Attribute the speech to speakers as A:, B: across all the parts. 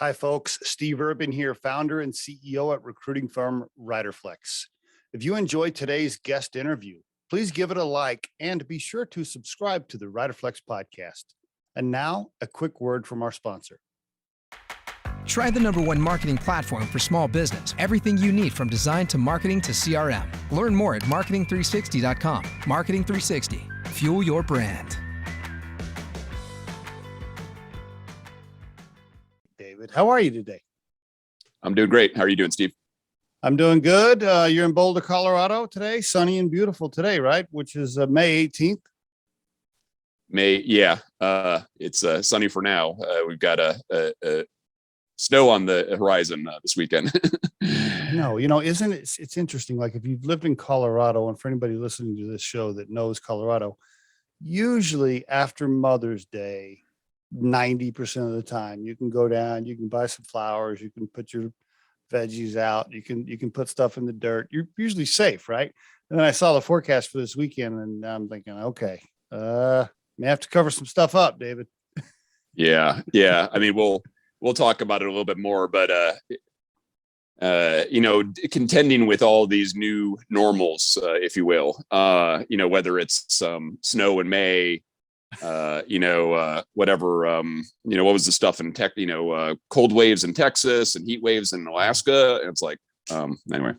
A: Hi, folks. Steve Urban here, founder and CEO at recruiting firm Riderflex. If you enjoyed today's guest interview, please give it a like and be sure to subscribe to the Riderflex podcast. And now, a quick word from our sponsor.
B: Try the #1 marketing platform for small business. Everything you need from design to marketing to CRM. Learn more at marketing360.com. Marketing 360. Fuel your brand.
A: David, how are you today?
C: I'm doing great. How are you doing, Steve?
A: I'm doing good. You're in Boulder, Colorado today. Sunny and beautiful today, right? Which is May 18th.
C: Yeah. It's sunny for now. We've got a snow on the horizon this weekend.
A: No, isn't it? It's interesting. Like if you've lived in Colorado, and for anybody listening to this show that knows Colorado, usually after Mother's Day, 90% of the time, you can go down, you can buy some flowers, you can put your veggies out, you can put stuff in the dirt. You're usually safe, right? And then I saw the forecast for this weekend, and I'm thinking, okay, may have to cover some stuff up, David.
C: Yeah. I mean, we'll talk about it a little bit more, but contending with all these new normals, if you will, whether it's snow in May, whatever, what was the stuff in tech, cold waves in Texas and heat waves in Alaska. And it's like, anyway,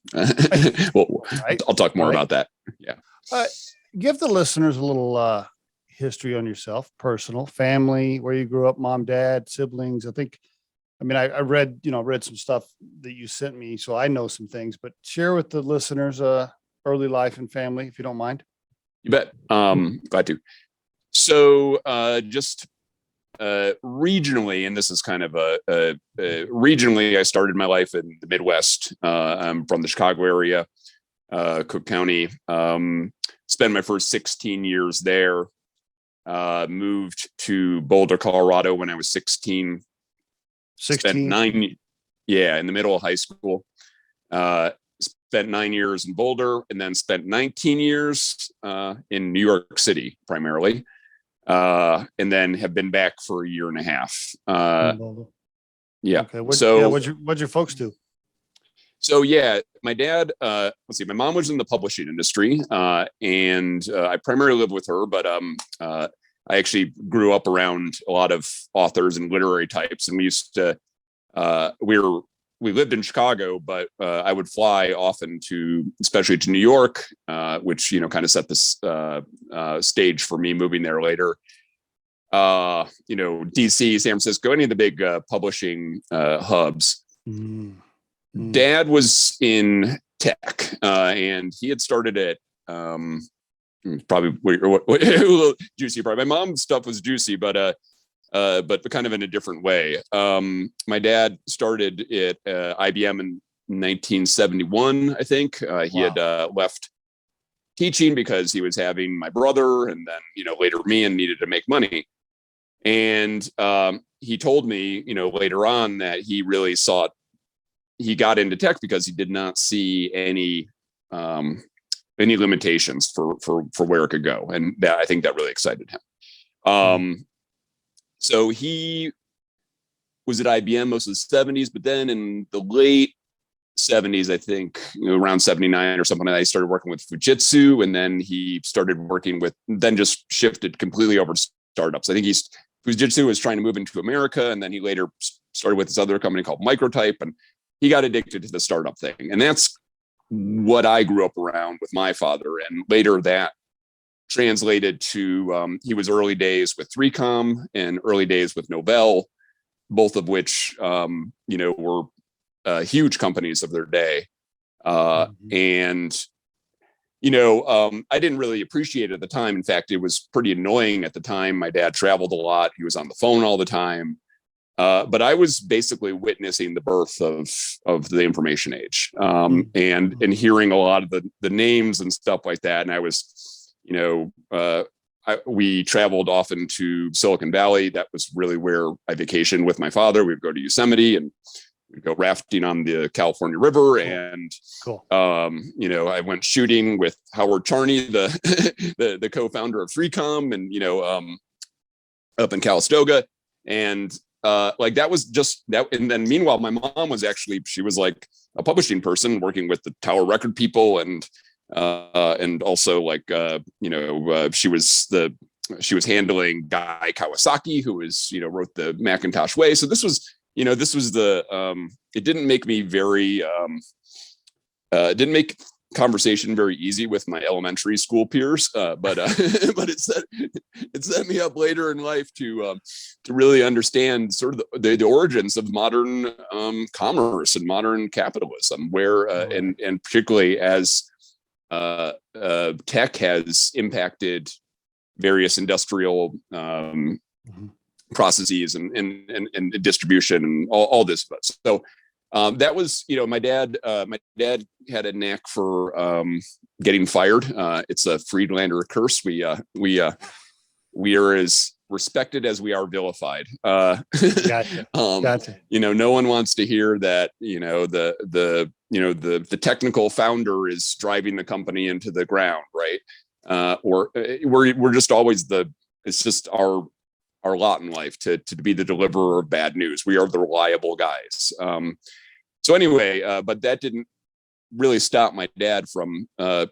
C: well, right. I'll talk more about that. Yeah.
A: Give the listeners a little history on yourself, personal, family, where you grew up, mom, dad, siblings. I read some stuff that you sent me, so I know some things, but share with the listeners early life and family, if you don't mind.
C: You bet. Glad to. So just regionally, and this is kind of regionally, I started my life in the Midwest. I'm from the Chicago area, Cook County. Spent my first 16 years there. Moved to Boulder, Colorado when I was 16.
A: 16.
C: Spent 9, in the middle of high school. Spent 9 years in Boulder, and then spent 19 years in New York City primarily. And then have been back for a year and a half. Yeah.
A: Okay. What'd your folks do?
C: So my dad, my mom was in the publishing industry, and I primarily lived with her, but I actually grew up around a lot of authors and literary types, and we used to, we lived in Chicago, but I would fly often especially to New York, which, kind of set this stage for me moving there later. DC, San Francisco, any of the big publishing hubs. Mm-hmm. Dad was in tech, and he had started at probably juicy. Probably my mom's stuff was juicy, but kind of in a different way. My dad started at IBM in 1971, I think. He had left teaching because he was having my brother and then, later me, and needed to make money. And he told me, later on that he really he got into tech because he did not see any limitations for where it could go. And I think that really excited him. So he was at IBM most of the 70s, but then in the late 70s, I think, around 79 or something, I started working with Fujitsu, and then he started then just shifted completely over to startups. I think Fujitsu was trying to move into America, and then he later started with this other company called Microtype, and he got addicted to the startup thing. And that's what I grew up around with my father. And later that translated to, he was early days with 3Com and early days with Novell, both of which, were huge companies of their day. And, I didn't really appreciate it at the time. In fact, it was pretty annoying at the time. My dad traveled a lot. He was on the phone all the time. But I was basically witnessing the birth of the information age, and hearing a lot of the names and stuff like that. And I was, we traveled often to Silicon Valley. That was really where I vacationed with my father. We'd go to Yosemite and we'd go rafting on the California River. And, I went shooting with Howard Charney, the co-founder of 3Com, and, up in Calistoga. And like that was just that. And then meanwhile, my mom was actually, she was like a publishing person working with the Tower Record people, and also like, she was handling Guy Kawasaki, who was, wrote the Macintosh Way. So this was it didn't make me very, it didn't make conversation very easy with my elementary school peers, but it set me up later in life to really understand sort of the origins of modern commerce and modern capitalism, where and particularly as tech has impacted various industrial processes and distribution and all this stuff. So that was, my dad had a knack for getting fired. It's a Friedlander curse. We are as respected as we are vilified.
A: Gotcha. Gotcha.
C: No one wants to hear that, the technical founder is driving the company into the ground, right? Or we're just always it's just our lot in life to be the deliverer of bad news. We are the reliable guys. So anyway, but that didn't really stop my dad from, kind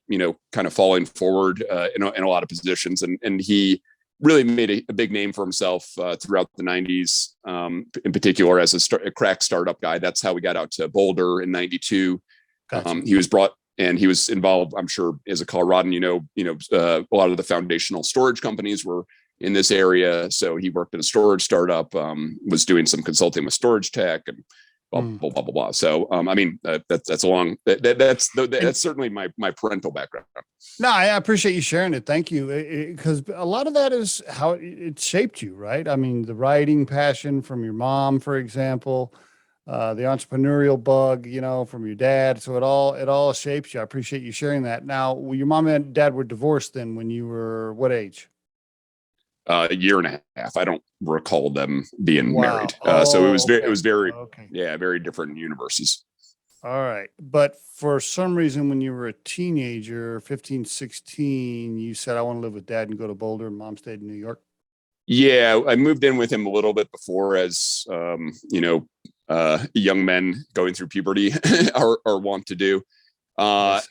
C: of falling forward in a lot of positions. And he really made a big name for himself throughout the 90s, in particular as a crack startup guy. That's how we got out to Boulder in 92.
A: Gotcha.
C: He was brought, and he was involved, I'm sure, as a Coloradan, a lot of the foundational storage companies were in this area. So he worked at a storage startup, was doing some consulting with storage tech, and blah, blah, blah, blah, blah. So, that's a long, that's certainly my parental background.
A: No, I appreciate you sharing it. Thank you. Because a lot of that is how it shaped you, right? I mean, the writing passion from your mom, for example, the entrepreneurial bug, from your dad. So it all shapes you. I appreciate you sharing that. Now, your mom and dad were divorced then when you were what age?
C: A year and a half. I don't recall them being
A: Wow.
C: married. So it was very,
A: okay.
C: very different universes.
A: All right. But for some reason, when you were a teenager, 15, 16, you said, I want to live with dad and go to Boulder, and mom stayed in New York.
C: Yeah, I moved in with him a little bit before, as young men going through puberty are wont to do,
A: Yes.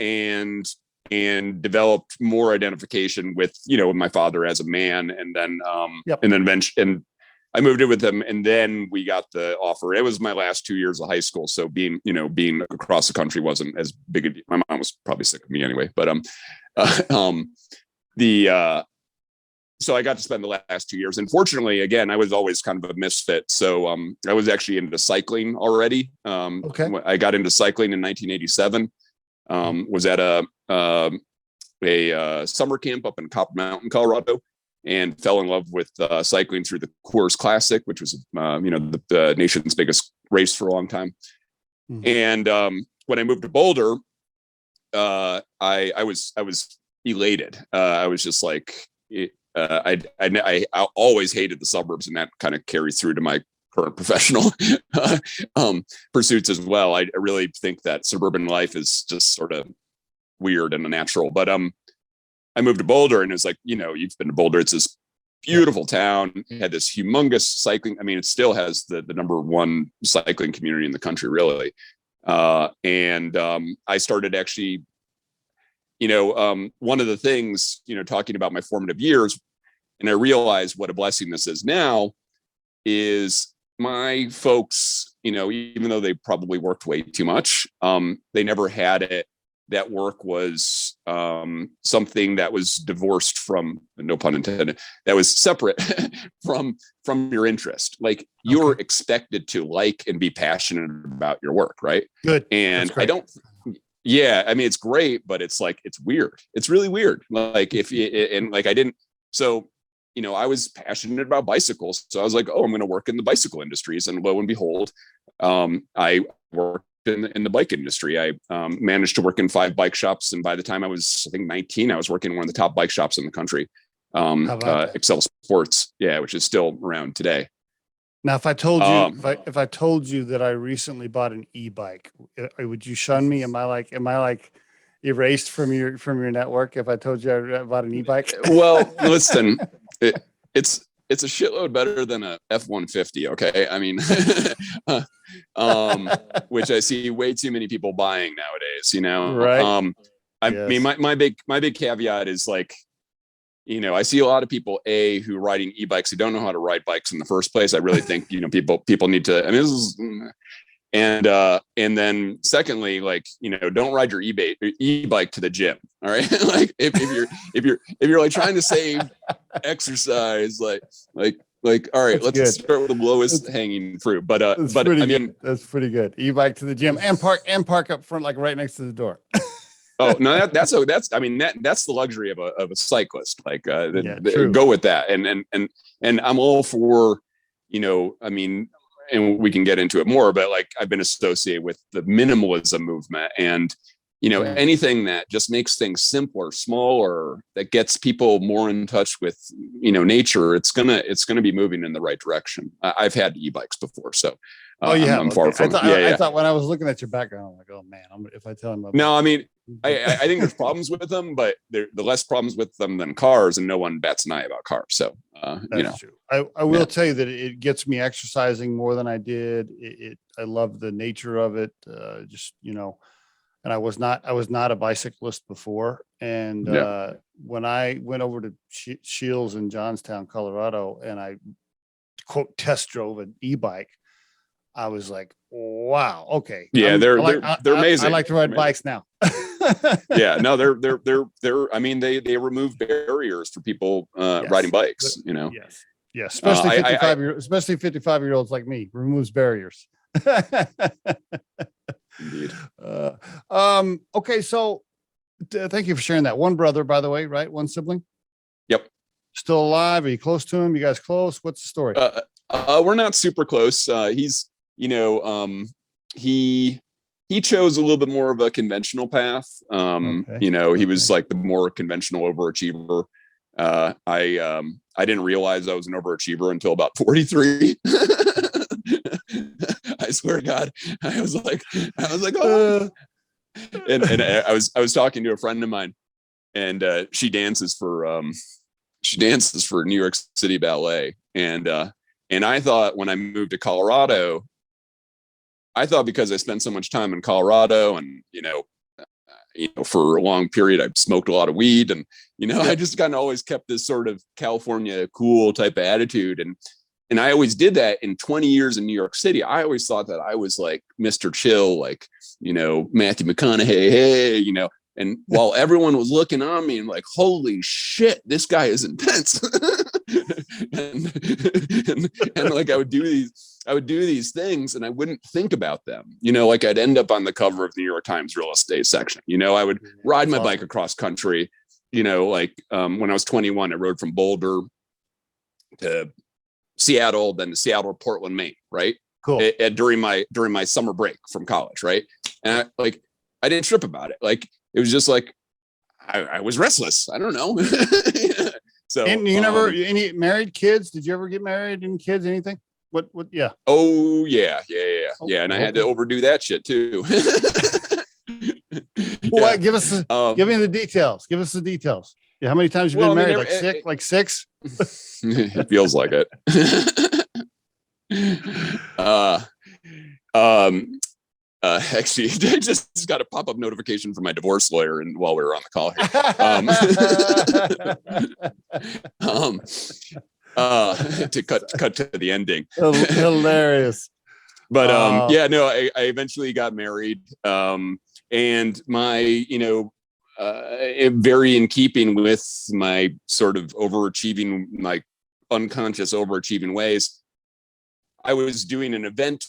C: and developed more identification with my father as a man, and then
A: Yep.
C: and then eventually, and I moved in with him, and then we got the offer. It was my last 2 years of high school, so being across the country wasn't as big a deal. My mom was probably sick of me anyway, but so I got to spend the last 2 years. And fortunately, again, I was always kind of a misfit. So I was actually into cycling already.
A: Okay.
C: I got into cycling in 1987. Was at a summer camp up in Copper Mountain, Colorado, and fell in love with cycling through the Coors Classic, which was the nation's biggest race for a long time. And when I moved to Boulder, I was elated. I was just like, I always hated the suburbs, and that kind of carries through to my current professional pursuits as well. I really think that suburban life is just sort of weird and unnatural. But I moved to Boulder, and it's like, you've been to Boulder. It's this beautiful town. It had this humongous cycling. I mean, it still has the number one cycling community in the country, really. And I started actually, one of the things, talking about my formative years, and I realized what a blessing this is now, is my folks, even though they probably worked way too much, they never had it. That work was something that was divorced from, no pun intended, that was separate from your interest. Like, you're expected to like and be passionate about your work, right?
A: Good.
C: And I don't. Yeah, I mean, it's great, but it's like, it's weird. It's really weird. Like, I didn't. So, I was passionate about bicycles. So I was like, oh, I'm going to work in the bicycle industries. And lo and behold, I worked in the bike industry. I managed to work in 5 bike shops. And by the time I was, I think, 19, I was working in one of the top bike shops in the country, Excel Sports. Yeah, which is still around today.
A: Now, if I told you, if I told you that I recently bought an e-bike, would you shun me? Am I like erased from your network if I told you I bought an e-bike?
C: Well, listen, it's a shitload better than a F-150. Okay. I mean, which I see way too many people buying nowadays, you know?
A: Right.
C: I
A: Yes.
C: mean, my big caveat is like, you know, I see a lot of people who riding e-bikes who don't know how to ride bikes in the first place. I really think, you know, people need to, I mean, this is, and then secondly, like, you know, don't ride your e-bike to the gym. All right. Like if you're like trying to save exercise, like, all right,
A: That's
C: let's
A: good.
C: start with the lowest hanging fruit. But I mean,
A: that's pretty good. E-bike to the gym and park up front, like right next to the door.
C: oh no, that's I mean, that's the luxury of a cyclist. Like,
A: True.
C: go with that. And I'm all for, you know, I mean, and we can get into it more, but like I've been associated with the minimalism movement, and, you know, anything that just makes things simpler, smaller, that gets people more in touch with, you know, nature, it's gonna be moving in the right direction. I've had e-bikes before, so I'm far from.
A: I thought when I was looking at your background, I'm like, oh man, if I tell him about
C: no, I mean, I think there's problems with them, but the less problems with them than cars, and no one bats an eye about cars. So, you know,
A: true. I will tell you that it gets me exercising more than I did. I love the nature of it. Just, you know, and I was not a bicyclist before. And when I went over to Shields in Johnstown, Colorado, and I quote test drove an e-bike, I was like, wow, okay.
C: Yeah, they're amazing.
A: I like to ride bikes now.
C: Yeah, no, they're I mean, they remove barriers for people riding bikes, you know.
A: Yes, especially 55-year-olds like me, removes barriers.
C: Indeed.
A: Okay, so thank you for sharing that. One brother, by the way, right? One sibling?
C: Yep.
A: Still alive? Are you close to him? You guys close? What's the story?
C: We're not super close. He's, you know, he chose a little bit more of a conventional path. You know, he was like the more conventional overachiever. I didn't realize I was an overachiever until about 43. I swear to God, I was like, oh. And I was talking to a friend of mine, and she dances for New York City Ballet, and I thought when I moved to Colorado, because I spent so much time in Colorado, and you know, for a long period, I've smoked a lot of weed, and, you know, I just kind of always kept this sort of California cool type of attitude. And I always did that. In 20 years in New York City, I always thought that I was like Mr. Chill, like, you know, Matthew McConaughey, hey, you know, and while everyone was looking on me and like, holy shit, this guy is intense. and like I would do these things and I wouldn't think about them, you know, like I'd end up on the cover of the New York Times real estate section. You know, I would ride my bike across country, you know, like when I was 21, I rode from Boulder to Seattle, then to Seattle, Portland, Maine, right?
A: Cool.
C: During my summer break from college, right? And I didn't trip about it. Like it was just like I was restless. I don't know. So,
A: and you never any married kids? Did you ever get married? Any kids? Anything? What? Yeah.
C: Oh yeah. And I had to overdo that shit too.
A: What? Give me the details. Give us the details. Yeah. How many times have you been married? Like six?
C: It feels like it. Actually, I just got a pop-up notification from my divorce lawyer, and while we were on the call here, to cut to the ending.
A: Hilarious.
C: But yeah, no, I eventually got married, and my, you know, very in keeping with my sort of overachieving, my unconscious overachieving ways, I was doing an event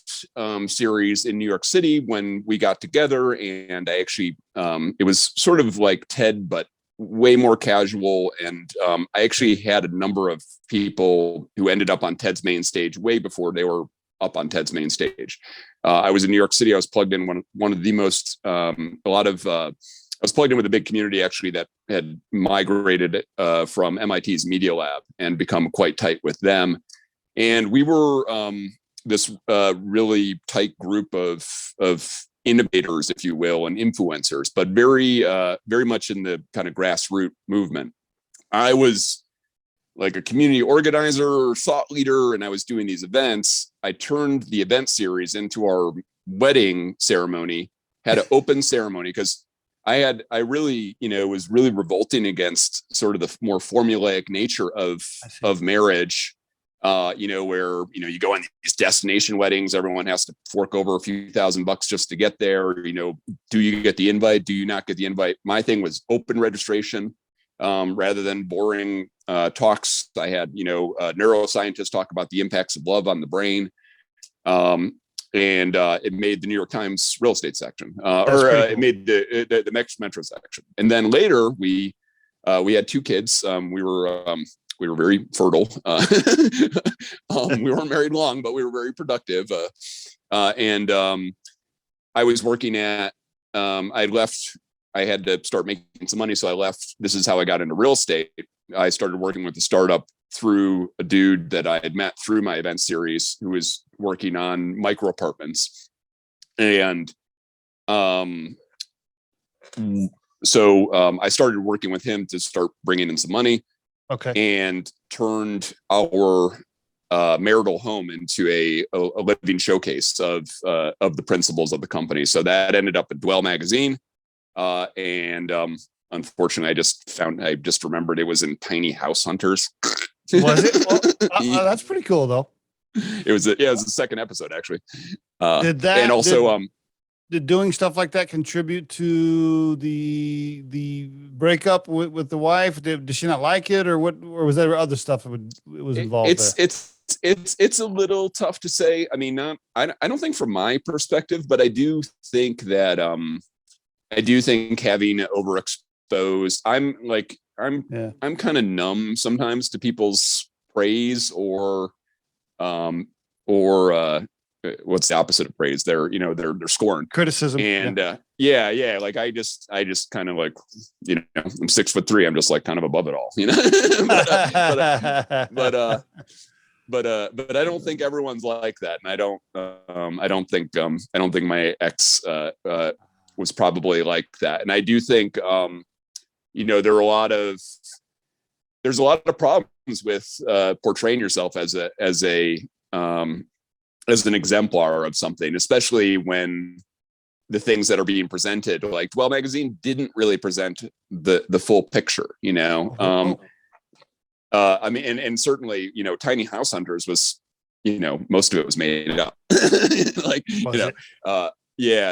C: series in New York City when we got together, and I actually it was sort of like TED, but way more casual. And I actually had a number of people who ended up on TED's main stage way before they were up on TED's main stage. I was in New York City. I was plugged in one of the most I was plugged in with a big community actually that had migrated from MIT's Media Lab and become quite tight with them. And we were this really tight group of innovators, if you will, and influencers, but very much in the kind of grassroots movement. I was like a community organizer or thought leader, and I was doing these events, I turned the event series into our wedding ceremony, had an open ceremony, because I really, was really revolting against sort of the more formulaic nature of marriage, where, you go on these destination weddings, everyone has to fork over a few $1,000 just to get there. Do you get the invite? Do you not get the invite? My thing was open registration, rather than boring talks. I had, neuroscientists talk about the impacts of love on the brain. And it made the New York Times real estate section, cool. It made the Metro section. And then later we had 2 kids. We were very fertile. We weren't married long, but we were very productive. And I was working at, I left, I had to start making some money. So I left. This is how I got into real estate. I started working with a startup through a dude that I had met through my event series, who was working on micro apartments. And so I started working with him to start bringing in some money.
A: Okay.
C: And turned our marital home into a living showcase of the principles of the company. So that ended up in Dwell magazine. And unfortunately, I just remembered it was in Tiny House Hunters.
A: Was it? Well, that's pretty cool, though.
C: It was the second episode, actually.
A: Did doing stuff like that contribute to the breakup with the wife? Did she not like it, or what? Or was there other stuff that was involved there?
C: It's a little tough to say. I mean, I don't think from my perspective, but I do think that having overexposed, I'm kind of numb sometimes to people's praise or what's the opposite of praise? They're scorn,
A: criticism.
C: And like I just kind of like, I'm 6'3". I'm just like kind of above it all, but I don't think everyone's like that. And I don't think my ex was probably like that. And I do think there's a lot of problems with portraying yourself as an exemplar of something, especially when the things that are being presented, like Dwell magazine, didn't really present the full picture, I mean, and certainly, Tiny House Hunters was, most of it was made up.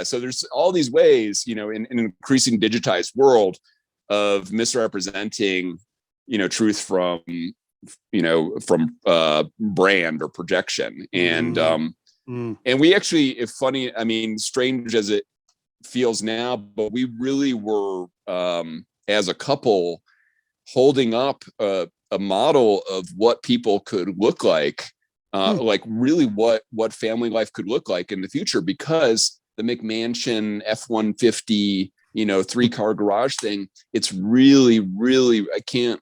C: So there's all these ways, in an increasing digitized world of misrepresenting, truth from brand or projection. And and we actually, if funny, I mean, strange as it feels now, but we really were as a couple holding up a model of what people could look like, like really what family life could look like in the future, because the McMansion F-150 3-car garage thing, it's really I can't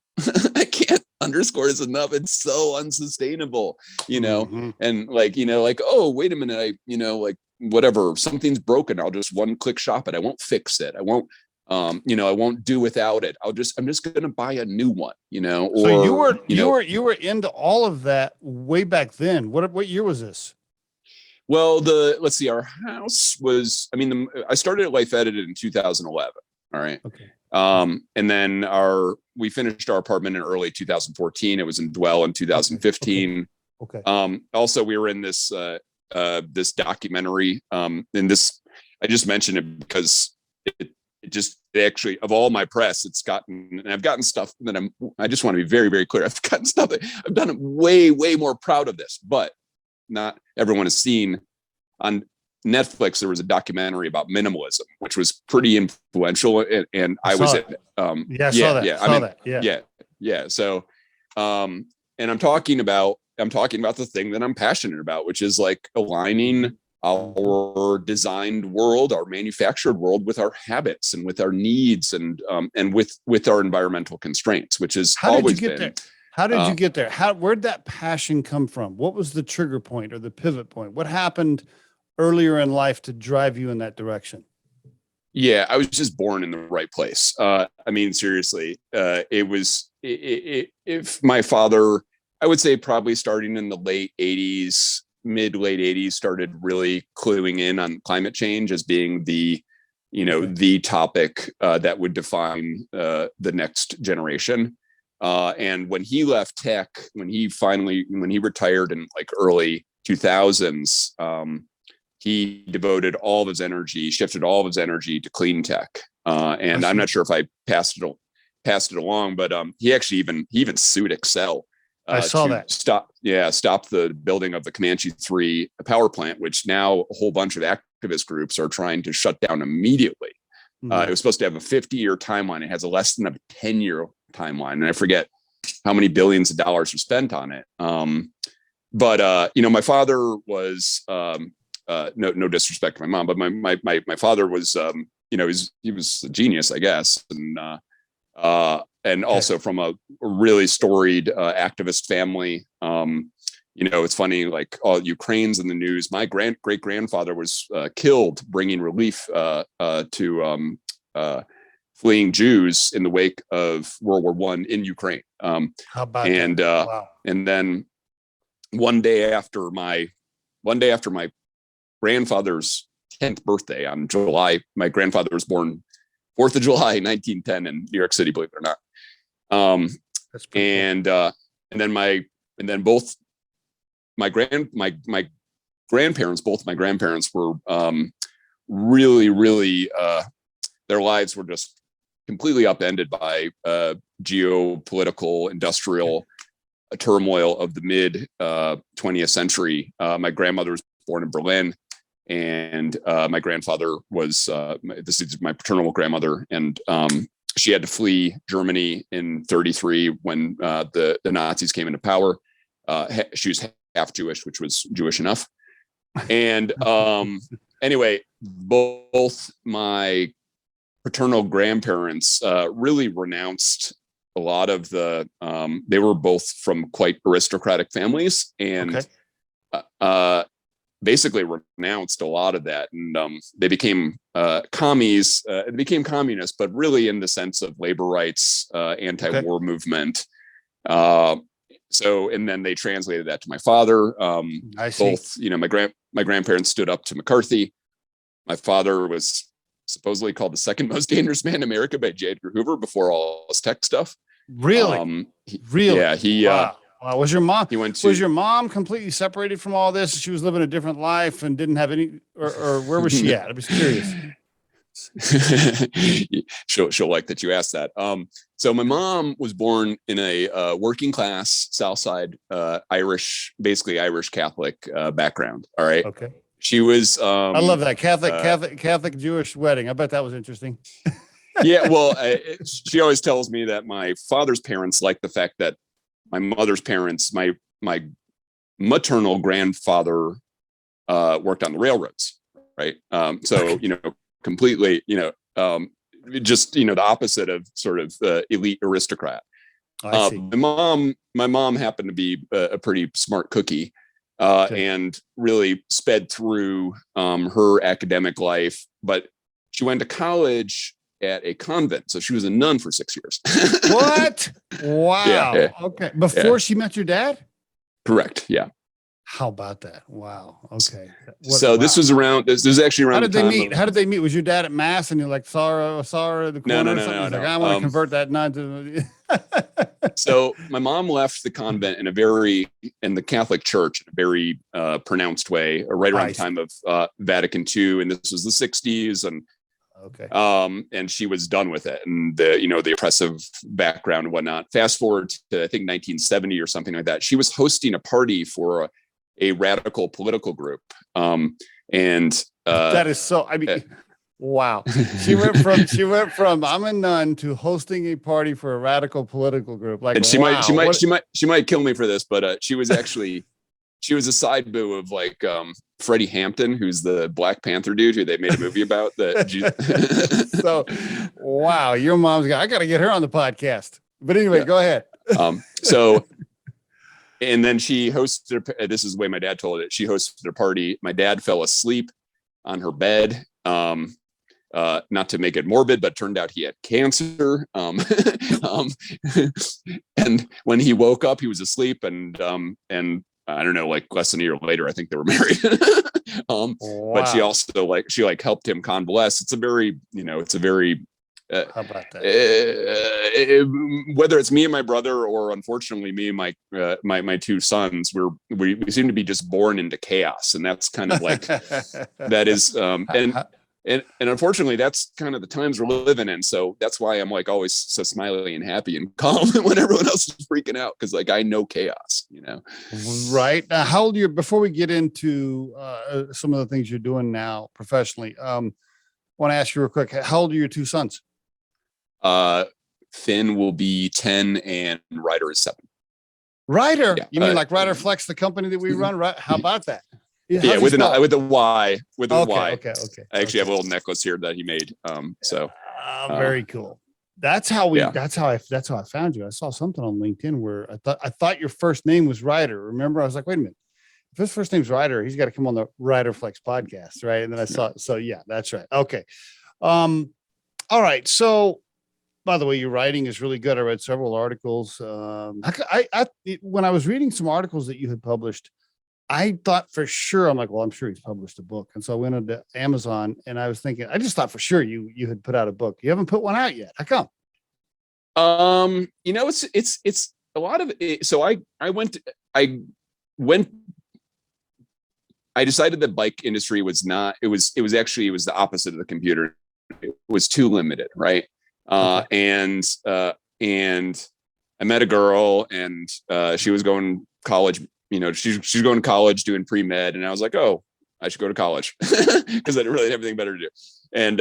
C: underscore this enough. It's so unsustainable, and oh, wait a minute, like whatever, something's broken, I'll just one-click shop it. I won't fix it. I won't, I won't do without it. I'm just going to buy a new one, or
A: so you were into all of that way back then. What year was this?
C: Well, let's see, our house was, I started at Life Edited in 2011. All right. Okay. And then we finished our apartment in early 2014. It was in Dwell in 2015.
A: Okay.
C: Also we were in this documentary, and this, I just mentioned it because it actually, of all my press, I've gotten stuff that I just want to be very, very clear. I've gotten stuff that I've done way, way more proud of this, but not everyone has seen. On Netflix, there was a documentary about minimalism, which was pretty influential, and I was at
A: saw that.
C: Yeah. So and I'm talking about the thing that I'm passionate about, which is like aligning our designed world, our manufactured world, with our habits and with our needs, and with our environmental constraints, which is always been.
A: How did you get there? Where'd that passion come from? What was the trigger point or the pivot point? What happened earlier in life to drive you in that direction?
C: Yeah, I was just born in the right place. Seriously, it if my father, I would say probably starting in the late 80s, late 80s, started really cluing in on climate change as being the, the topic that would define the next generation. And when he left tech, when he retired in like early 2000s, he devoted all of his energy, shifted all of his energy to clean tech. And I'm not sure if I passed it along, but he even sued Excel.
A: I saw that.
C: Stop the building of the Comanche 3 power plant, which now a whole bunch of activist groups are trying to shut down immediately. It was supposed to have a 50-year timeline. It has a less than a 10-year timeline, and I forget how many billions of dollars were spent on it. But my father was no disrespect to my mom, but my father was he was a genius, I guess, and also from a really storied activist family. It's funny, like all Ukraine's in the news. My great grandfather was killed bringing relief to fleeing Jews in the wake of World War I in Ukraine.
A: How about that? Wow.
C: And then one day after my grandfather's 10th birthday on July, my grandfather was born 4th of July, 1910 in New York City, believe it or not.
A: That's pretty cool.
C: And then both my grandparents were really, really, their lives were just completely upended by geopolitical, industrial turmoil of the mid 20th century. My grandmother was born in Berlin, and my grandfather was this is my paternal grandmother, and she had to flee Germany in 1933 when the Nazis came into power. She was half Jewish, which was Jewish enough. And anyway, both my paternal grandparents really renounced a lot of the, they were both from quite aristocratic families, and basically renounced a lot of that. And they became commies, they became communists, but really in the sense of labor rights, anti-war movement. And then they translated that to my father.
A: I see.
C: Both, my grandparents stood up to McCarthy. My father was supposedly called the second most dangerous man in America by J. Edgar Hoover before all his tech stuff.
A: Really?
C: Really? Yeah.
A: Wow. Was your mom?
C: Was
A: your mom completely separated from all this? She was living a different life and didn't have any, or where was she at? I was curious.
C: she'll like that you asked that. So my mom was born in a working class South Side Irish, basically Irish Catholic background. All right.
A: Okay.
C: She was.
A: I love that Catholic Jewish wedding. I bet that was interesting.
C: Yeah. Well, she always tells me that my father's parents liked the fact that my mother's parents, my maternal grandfather, worked on the railroads. Right. So completely, just the opposite of sort of elite aristocrat.
A: I see.
C: My mom happened to be a pretty smart cookie, and really sped through her academic life. But she went to college at a convent, so she was a nun for 6 years.
A: What? Wow.
C: Yeah.
A: Okay. Before she met your dad?
C: Correct. Yeah.
A: How about that? Wow. Okay.
C: This was around. This was actually around.
A: How did they meet? How did they meet? Was your dad at mass and you're like, Sarah, the corner?
C: No.
A: He's like, I want to convert that nun to.
C: So my mom left the convent in the Catholic Church in a very pronounced way, right around the time of Vatican II, and this was the 60s, and and she was done with it, and the oppressive background and whatnot. Fast forward to I think 1970 or something like that. She was hosting a party for a radical political group, and
A: that is so. I mean. Wow. She went from I'm a nun to hosting a party for a radical political group. Like,
C: and she might kill me for this, but she was actually she was a side boo of like Freddie Hampton, who's the Black Panther dude who they made a movie about.
A: So, wow, your mom's I got to get her on the podcast. But anyway, go ahead.
C: And then she hosted. This is the way my dad told it. She hosted a party. My dad fell asleep on her bed. not to make it morbid, but turned out he had cancer. And when he woke up, he was asleep, and I don't know, like less than a year later, I think they were married.
A: Wow.
C: But she also she helped him convalesce. It's a very,
A: How about that?
C: Whether it's me and my brother, or unfortunately me and my two sons, we seem to be just born into chaos, and that's kind of like that is and unfortunately that's kind of the times we're living in. So that's why I'm like always so smiley and happy and calm when everyone else is freaking out, because like I know chaos,
A: Right. Now, how old are you, before we get into some of the things you're doing now professionally? Want to ask you real quick, how old are your two sons?
C: Finn will be 10 and Ryder is 7.
A: Ryder?
C: Yeah,
A: You mean like Riderflex, the company that we run? Right? How about that?
C: Yeah, with a Y. With a Y.
A: Okay.
C: I actually have a little necklace here that he made.
A: Very cool. That's how I found you. I saw something on LinkedIn where I thought your first name was Ryder. Remember? I was like, wait a minute. If his first name's Ryder, he's got to come on the Riderflex podcast, right? And then I saw, so yeah, that's right. Okay. All right. So, by the way, your writing is really good. I read several articles. When I was reading some articles that you had published, I thought for sure, I'm like, well, I'm sure he's published a book. And so I went into Amazon and I was thinking, I just thought for sure you had put out a book. You haven't put one out yet. How come?
C: It's a lot of it. So I decided that bike industry was not, it was the opposite of the computer. It was too limited. Right. And I met a girl, and she was going to college. She's going to college doing pre-med, and I was like, oh, I should go to college because I didn't really have anything better to do. And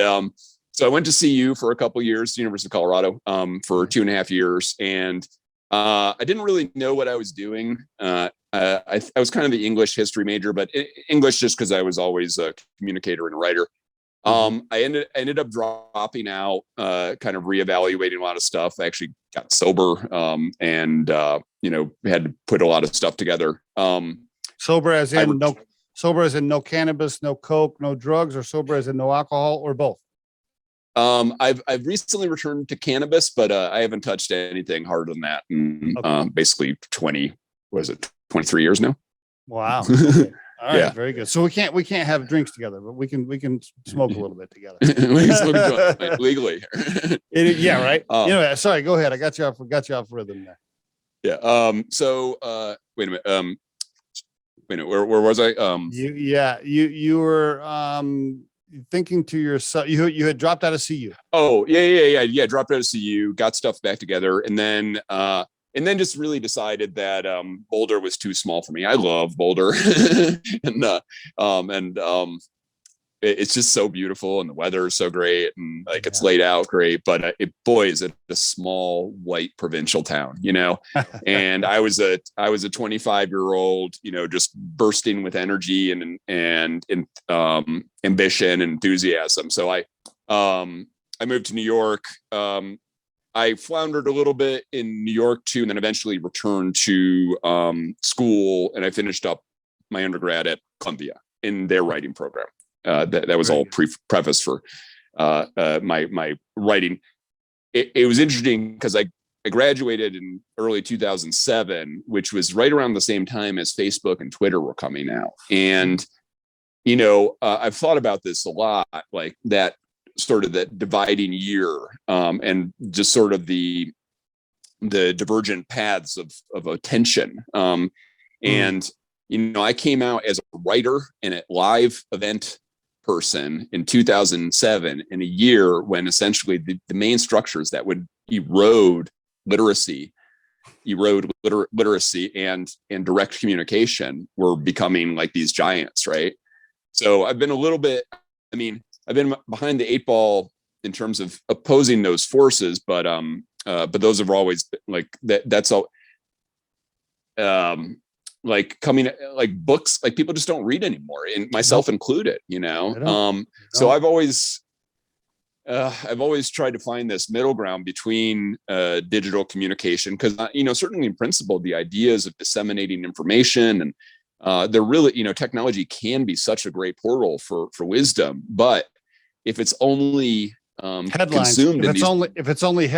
C: so I went to CU for a couple of years, University of Colorado, for 2.5 years, and I didn't really know what I was doing. I was kind of the English history major, but English just because I was always a communicator and a writer. I ended up dropping out, kind of reevaluating a lot of stuff. I actually got sober, and had to put a lot of stuff together.
A: Sober as in no cannabis, no coke, no drugs, or sober as in no alcohol, or both?
C: I've recently returned to cannabis, but I haven't touched anything harder than that in basically 23 years now.
A: Wow. Okay. All right,
C: yeah.
A: Very good. So we can't have drinks together, but we can smoke a little bit together.
C: We can smoke a joint legally.
A: Yeah, right. Sorry, go ahead. I got you off rhythm there.
C: Yeah. So wait a minute. Where was I?
A: You were thinking to yourself, you had dropped out of CU.
C: Oh, yeah. Dropped out of CU, got stuff back together, and then just really decided that Boulder was too small for me. I love Boulder, and it's just so beautiful, and the weather is so great, and like it's laid out great. But is it a small white provincial town, And I was a 25-year-old, just bursting with energy and ambition and enthusiasm. So I moved to New York. I floundered a little bit in New York too, and then eventually returned to school, and I finished up my undergrad at Columbia in their writing program. That was all preface for my writing. It was interesting because I graduated in early 2007, which was right around the same time as Facebook and Twitter were coming out. And, I've thought about this a lot, like that sort of that dividing year, and just sort of the divergent paths of attention. And, I came out as a writer and a live event person in 2007, in a year when essentially the main structures that would erode literacy and direct communication were becoming like these giants, right? So I've been I've been behind the 8 ball in terms of opposing those forces, but those have always been like that. That's all. Like coming, like books, like people just don't read anymore, and myself included. So I've always tried to find this middle ground between digital communication, because certainly in principle the ideas of disseminating information and they're really technology can be such a great portal for wisdom, but if it's only
A: Headlines.
C: consumed
A: If it's only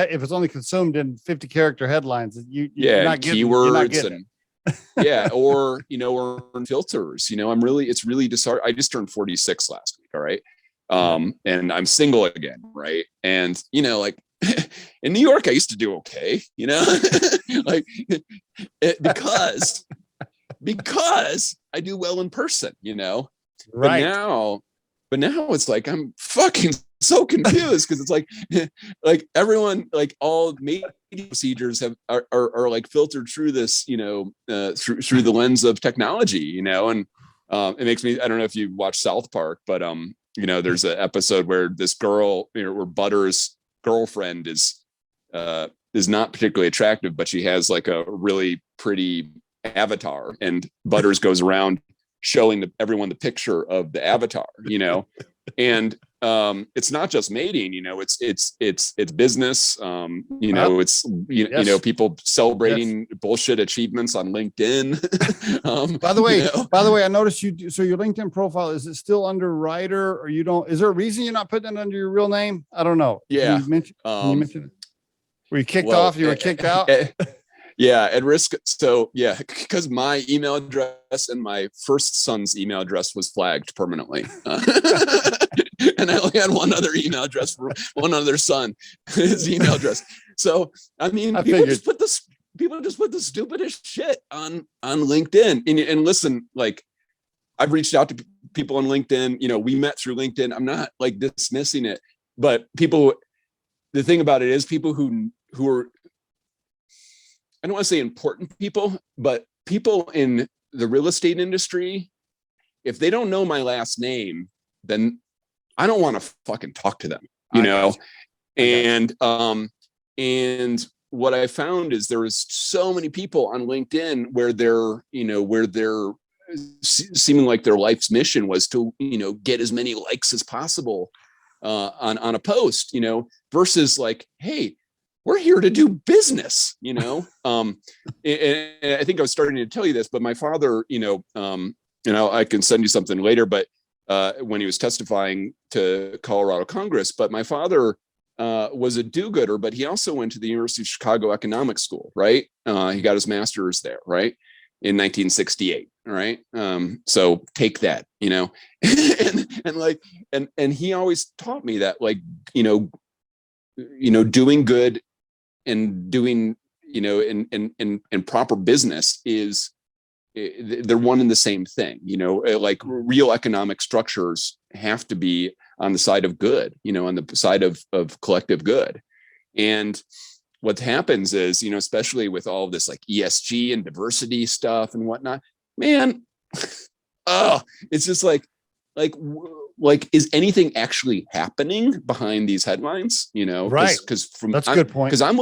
A: consumed in 50 character headlines, you're not getting,
C: keywords
A: you're not getting
C: yeah, or filters. It's really disheartening. I just turned 46 last week. All right. And I'm single again, right? And like in New York, I used to do okay, like because I do well in person,
A: right.
C: But now it's like I'm fucking so confused because it's like everyone, like all media procedures are like filtered through this, through the lens of technology, and it makes me, I don't know if you watch South Park, but there's an episode where this girl, where Butter's girlfriend is not particularly attractive, but she has like a really pretty avatar, and Butters goes around showing everyone the picture of the avatar, and it's not just mating, it's business, it's people celebrating bullshit achievements on LinkedIn.
A: By the way, I noticed so your LinkedIn profile, is it still under writer, or is there a reason you're not putting it under your real name? I don't know.
C: Yeah.
A: Can you mention it? Were you kicked off? You were kicked out?
C: Yeah, at risk. So yeah, because my email address and my first son's email address was flagged permanently. And I only had one other email address for one other son, his email address. So, I mean, people just put the stupidest shit on LinkedIn. And listen, like, I've reached out to people on LinkedIn, we met through LinkedIn. I'm not like dismissing it, but the thing about it is people who are, I don't want to say important people, but people in the real estate industry, if they don't know my last name, then I don't want to fucking talk to them, And what I found is there is so many people on LinkedIn where they're seeming like their life's mission was to, get as many likes as possible on a post, versus like, hey, we're here to do business, and I think I was starting to tell you this, but my father, I can send you something later, but when he was testifying to Colorado Congress, but my father was a do-gooder, but he also went to the University of Chicago Economic School, right? He got his master's there, right? In 1968. All right. So take that, and he always taught me that, like, doing good and doing, and proper business is, they're one and the same thing, like real economic structures have to be on the side of good, on the side of collective good. And what happens is, especially with all this like ESG and diversity stuff and whatnot, man, it's just like, is anything actually happening behind these headlines?
A: Right. That's a good point.
C: Because I'm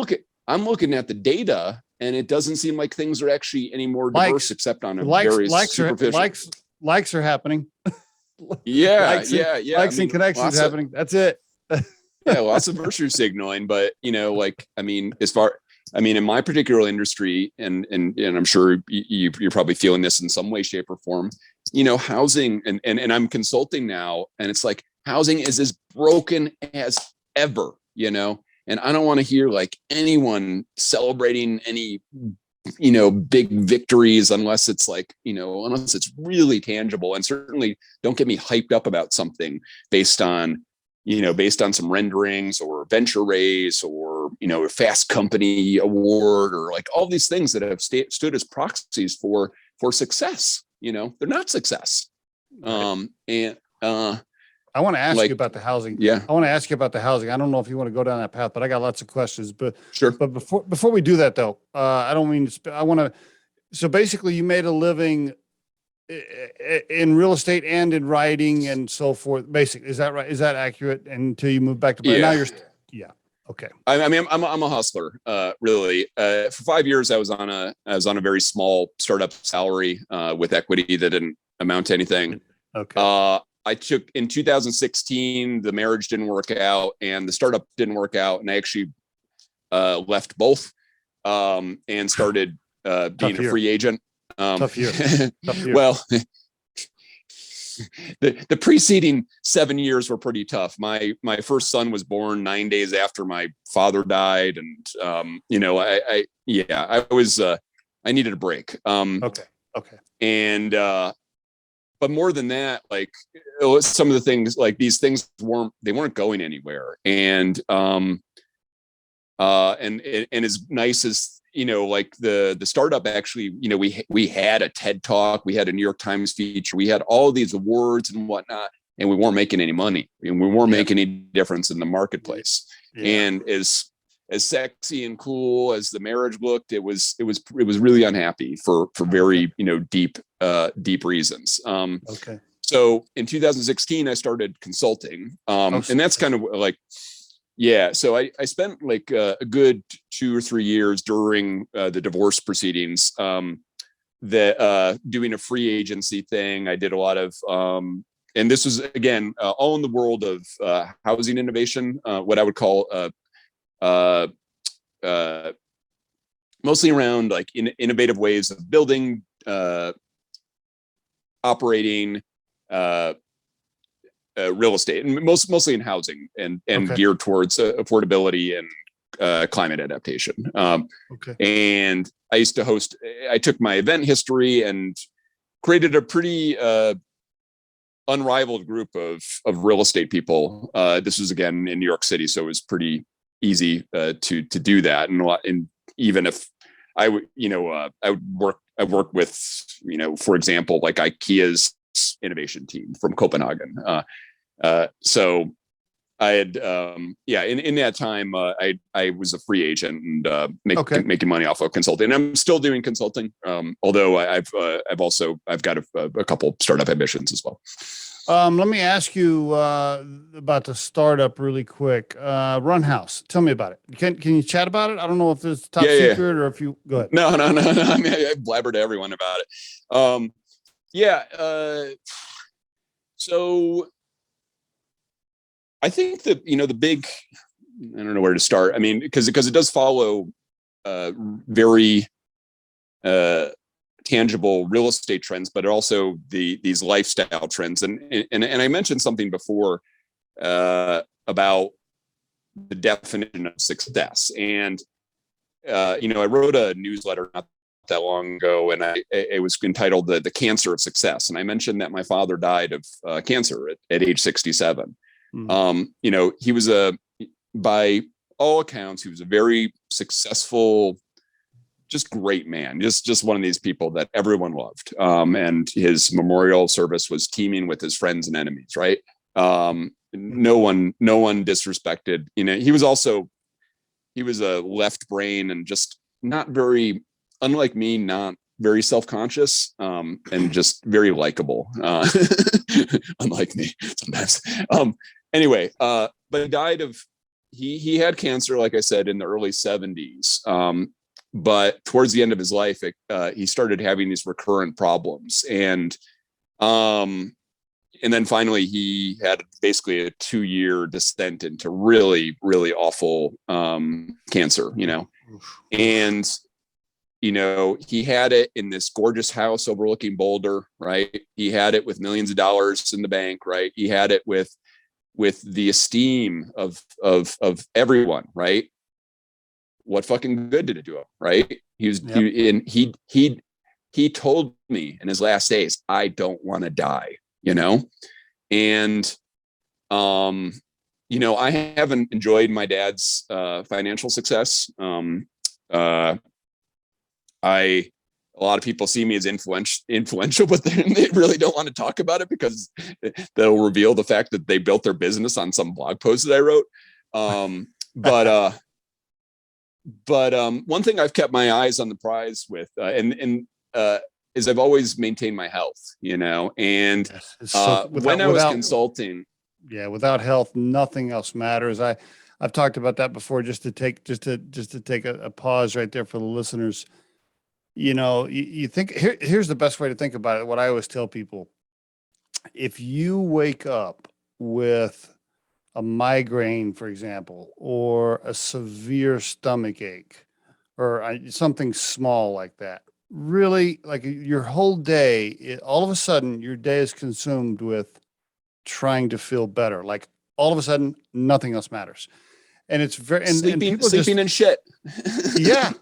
C: looking at the data, and it doesn't seem like things are actually any more diverse, except on a very superficial.
A: Likes are happening.
C: Yeah.
A: Likes and connections happening. That's it.
C: Yeah, lots of virtue signaling, but in my particular industry, and I'm sure you're probably feeling this in some way, shape, or form, housing, and I'm consulting now, and it's like housing is as broken as ever, and I don't want to hear like anyone celebrating any, big victories unless it's like, unless it's really tangible, and certainly don't get me hyped up about something based on some renderings or venture raise or, a Fast Company award, or like all these things that have stood as proxies for success. They're not success.
A: Right. I want to ask you about the housing.
C: Yeah.
A: I want to ask you about the housing. I don't know if you want to go down that path, but I got lots of questions, but
C: sure.
A: But before we do that though, I don't mean to, so basically you made a living in real estate and in writing and so forth. Basically, is that right? Is that accurate? Until you move back to,
C: yeah.
A: Now you're, yeah. Okay.
C: I mean, I'm a hustler, really. For 5 years, I was on a very small startup salary, with equity that didn't amount to anything.
A: Okay.
C: I took in 2016, the marriage didn't work out and the startup didn't work out. And I actually, left both, and started, being a free agent.
A: Tough year.
C: Well, the preceding 7 years were pretty tough. My first son was born 9 days after my father died, and I needed a break.
A: Okay.
C: And but more than that, like some of the things, like these things weren't going anywhere, and as nice as like the startup, actually, we had a TED talk, we had a New York Times feature, we had all these awards and whatnot, and we weren't making any money, and we weren't making any difference in the marketplace. And as sexy and cool as the marriage looked, it was really unhappy for very deep reasons.
A: Okay.
C: So in 2016, I started consulting, and that's kind of like. Yeah, so I spent like a good 2 or 3 years during the divorce proceedings, doing a free agency thing. I did a lot of, and this was again all in the world of housing innovation, what I would call mostly around like innovative ways of building, operating. Real estate, and mostly in housing, and geared towards affordability and climate adaptation. And I used to host. I took my event history and created a pretty unrivaled group of real estate people. This was again in New York City, so it was pretty easy to do that. And even if I would, I work with, for example, like IKEA's innovation team from Copenhagen. So I had, in that time, I was a free agent and making money off of consulting. And I'm still doing consulting, although I've got a couple startup ambitions as well.
A: Let me ask you about the startup really quick. Run.Haus, tell me about it. Can you chat about it? I don't know if it's top secret or if you go ahead.
C: No. I mean, I blabber to everyone about it. So I think that, the big, I don't know where to start. I mean, because it does follow very tangible real estate trends, but also these lifestyle trends. And I mentioned something before about the definition of success. And, I wrote a newsletter not that long ago, and it was entitled the Cancer of Success. And I mentioned that my father died of cancer at age 67. He was by all accounts, he was a very successful, just great man, just one of these people that everyone loved. And his memorial service was teeming with his friends and enemies, right? No one disrespected, he was a left brain and just not very, unlike me, not very self-conscious, and just very likable, unlike me sometimes. Anyway, but he died of, he had cancer, like I said, in the early 70s. But towards the end of his life, he started having these recurrent problems. And then finally he had basically a 2-year descent into really, really awful cancer, and he had it in this gorgeous house overlooking Boulder, right? He had it with millions of dollars in the bank, right? He had it with the esteem of everyone, right? What fucking good did it do him, right? He told me in his last days, I don't want to die, and I haven't enjoyed my dad's financial success. A lot of people see me as influential, but they really don't want to talk about it because they'll reveal the fact that they built their business on some blog post that I wrote. But one thing I've kept my eyes on the prize with, is I've always maintained my health, and when I was consulting.
A: Yeah, without health, nothing else matters. I've talked about that before, just to take a pause right there for the listeners. You think here's the best way to think about it. What I always tell people: if you wake up with a migraine, for example, or a severe stomach ache, or something small like that, really like your whole day, all of a sudden your day is consumed with trying to feel better. Like all of a sudden, nothing else matters. And it's very, and people
C: sleeping
A: just,
C: and shit.
A: yeah,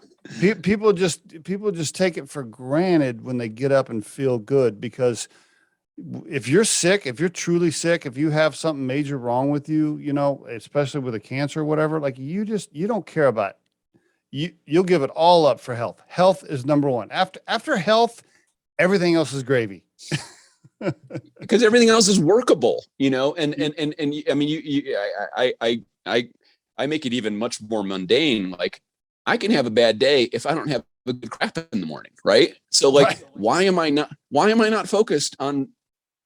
A: people just take it for granted when they get up and feel good, because if you're sick, if you're truly sick, if you have something major wrong with you, you know, especially with a cancer or whatever, like you don't care about it. You'll give it all up for health. Health is number one. After health, everything else is gravy.
C: Because everything else is workable, you know, and I mean, I make it even much more mundane. Like I can have a bad day if I don't have a good crap in the morning, right? So like,
A: Right.
C: why am I not focused on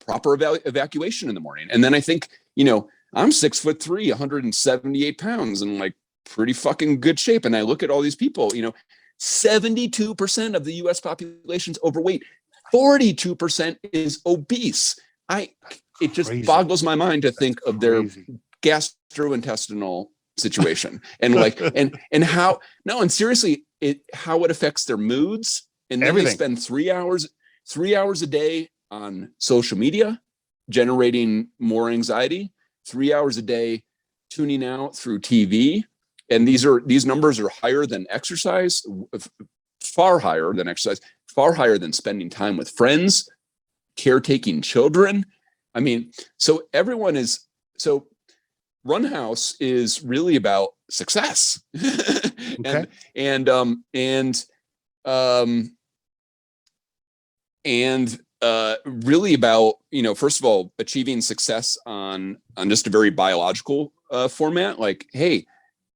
C: proper evacuation in the morning? And then I think, you know, I'm 6'3", 178 pounds, and like pretty fucking good shape. And I look at all these people, you know, 72% of the US population's overweight. 42% is obese. It just
A: Crazy.
C: boggles my mind to think of their
A: Crazy.
C: gastrointestinal situation and like and how and seriously how it affects their moods. And then
A: Everything.
C: they spend 3 hours a day on social media, generating more anxiety, 3 hours a day tuning out through TV. And these numbers are higher than exercise, far higher than exercise, far higher than spending time with friends, caretaking children. I mean, so Run.Haus is really about success.
A: Okay.
C: and really about, you know, first of all, achieving success on just a very biological format. Like, hey,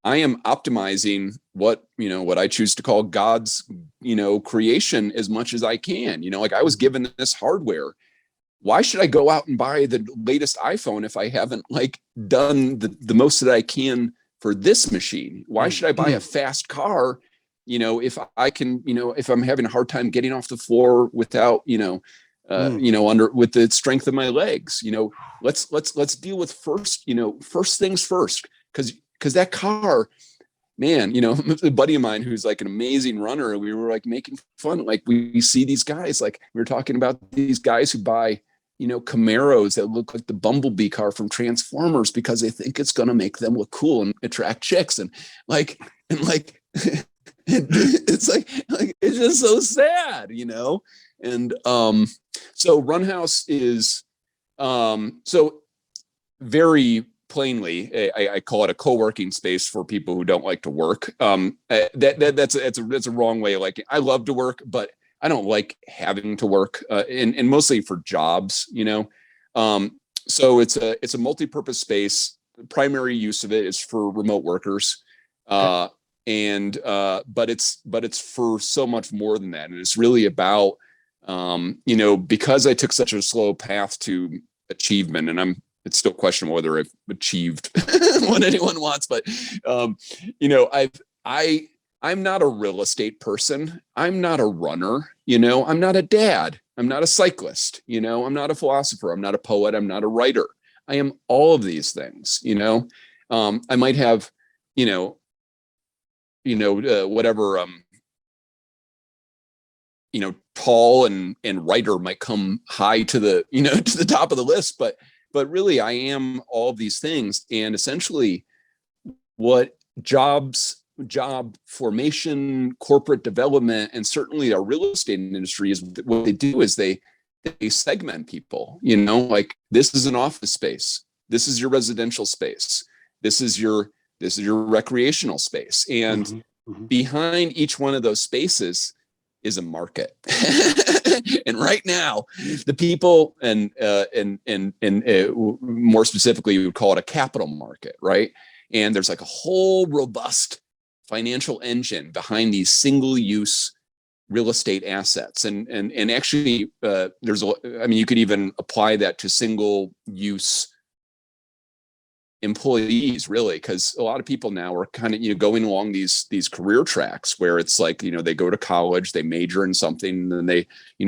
C: I am optimizing what I choose to call God's, you know, creation as much as I can. You know, like I was given this hardware. Why should I go out and buy the latest iPhone if I haven't like done the most that I can for this machine? Why should I buy a fast car, you know, if I can, you know, if I'm having a hard time getting off the floor without, with the strength of my legs? You know, let's deal with first things first, because that car, man, you know, a buddy of mine who's like an amazing runner, we were like making fun, like we see these guys, like we were talking about these guys who buy, you know, Camaros that look like the Bumblebee car from Transformers because they think it's going to make them look cool and attract chicks. And it's like it's just so sad, you know? And so Run.Haus is so very plainly, I call it a co-working space for people who don't like to work. That's a wrong way. Like, I love to work, but I don't like having to work, and mostly for jobs, you know. So it's a multi-purpose space. The primary use of it is for remote workers, but it's for so much more than that, and it's really about because I took such a slow path to achievement, and it's still questionable whether I've achieved what anyone wants, but I'm not a real estate person. I'm not a runner. You know, I'm not a dad. I'm not a cyclist. You know, I'm not a philosopher. I'm not a poet. I'm not a writer. I am all of these things. You know, I might have, whatever, tall and writer might come high to the, to the top of the list, but really I am all of these things. And essentially what job formation, corporate development, and certainly our real estate industry is what they do is they segment people, like this is an office space. This is your residential space. This is your recreational space. And behind each one of those spaces is a market. And right now, the people and more specifically, we would call it a capital market, right? And there's like a whole robust financial engine behind these single-use real estate assets, and actually, you could even apply that to single-use employees, really, because a lot of people now are kind of going along these career tracks where it's like they go to college, they major in something, and then they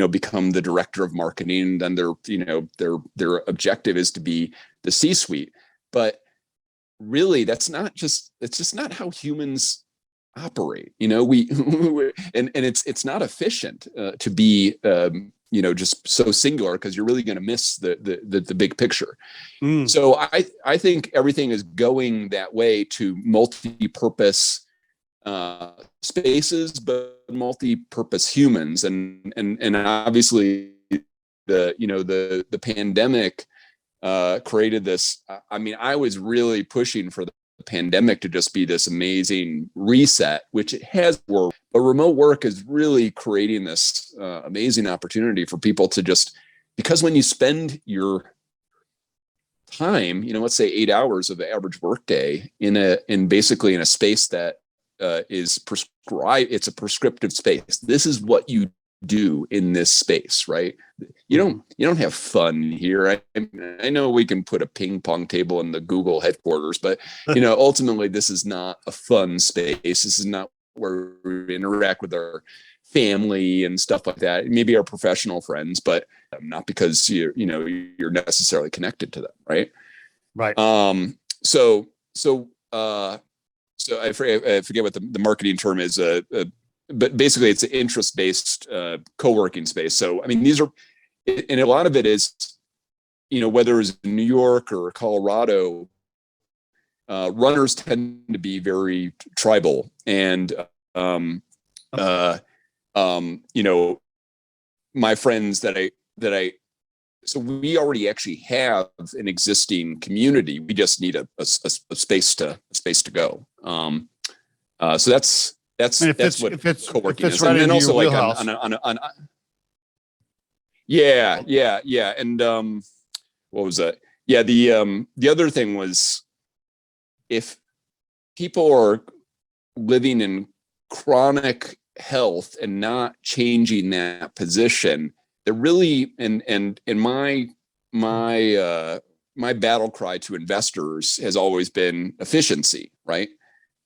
C: become the director of marketing, and then their objective is to be the C-suite. But really, it's just not how humans operate. And it's not efficient to be just so singular, because you're really going to miss the big picture. So I think everything is going that way to multi-purpose spaces, but multi-purpose humans, and obviously the pandemic created this. I mean, I was really pushing for the pandemic to just be this amazing reset, which it has worked, but remote work is really creating this amazing opportunity for people to just, because when you spend your time, let's say 8 hours of the average workday in basically in a space that is prescribed, it's a prescriptive space. This is what you do in this space, right? You don't have fun here. I know we can put a ping pong table in the Google headquarters, but ultimately this is not a fun space. This is not where we interact with our family and stuff like that. Maybe our professional friends, but not because you're necessarily connected to them, right?
A: Right.
C: So I forget what the marketing term is, but basically it's an interest-based co-working space. So, I mean, these are, and a lot of it is, whether it's New York or Colorado, runners tend to be very tribal, and my friends so we already actually have an existing community. We just need a space to go. So that's what co-working is.
A: Right,
C: and then also like
A: wheelhouse.
C: Yeah. And what was that? Yeah, the other thing was, if people are living in chronic health and not changing that position, they're really, and my battle cry to investors has always been efficiency, right?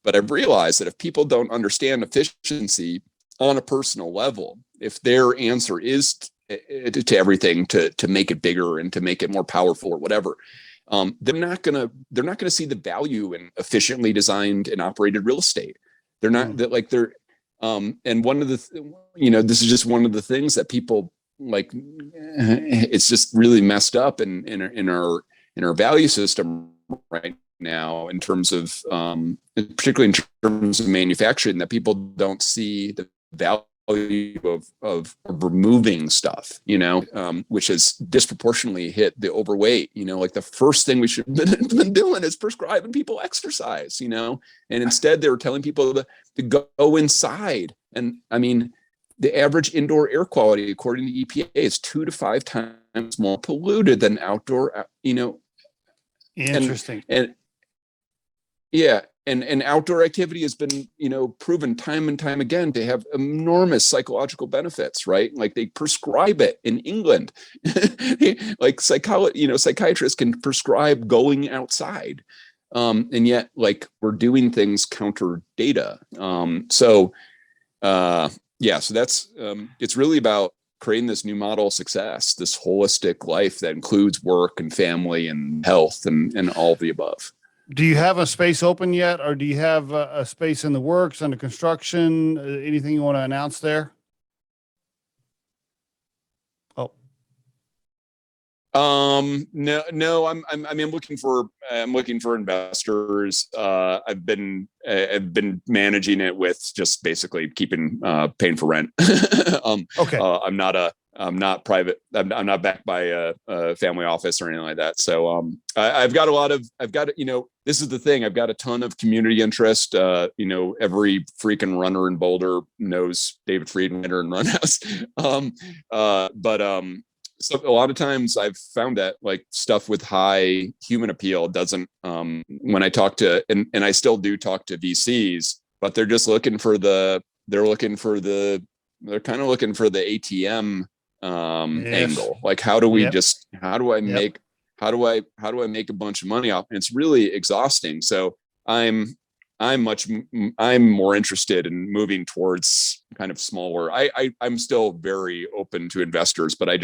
C: But I've realized that if people don't understand efficiency on a personal level, if their answer is to everything to make it bigger and to make it more powerful or whatever, they're not gonna see the value in efficiently designed and operated real estate. They're not that like they're and one of the this is just one of the things that people like. It's just really messed up in our value system right now, in terms of particularly in terms of manufacturing, that people don't see the value of removing stuff, which has disproportionately hit the overweight. Like the first thing we should have been doing is prescribing people exercise, and instead they were telling people to go inside. And I mean, the average indoor air quality, according to EPA, is 2 to 5 times more polluted than outdoor,
A: Interesting.
C: And yeah, and outdoor activity has been, proven time and time again to have enormous psychological benefits, right? Like they prescribe it in England. Like psychiatrists can prescribe going outside. And yet, like, we're doing things counter data. So that's it's really about creating this new model of success, this holistic life that includes work and family and health and all of the above.
A: Do you have a space open yet, or do you have a space in the works, under construction? Anything you want to announce there? Oh,
C: no, I'm looking for investors. I've been managing it with just basically paying for rent.
A: okay.
C: I'm not private. I'm not backed by a family office or anything like that. So I've got this is the thing. I've got a ton of community interest. Every freaking runner in Boulder knows David Friedlander and Run.Haus. So a lot of times I've found that like stuff with high human appeal doesn't, when I talk to, and I still do talk to VCs, but they're just looking for the ATM angle. Like, how do I make a bunch of money off? And it's really exhausting. So I'm more interested in moving towards kind of smaller. I'm still very open to investors, but I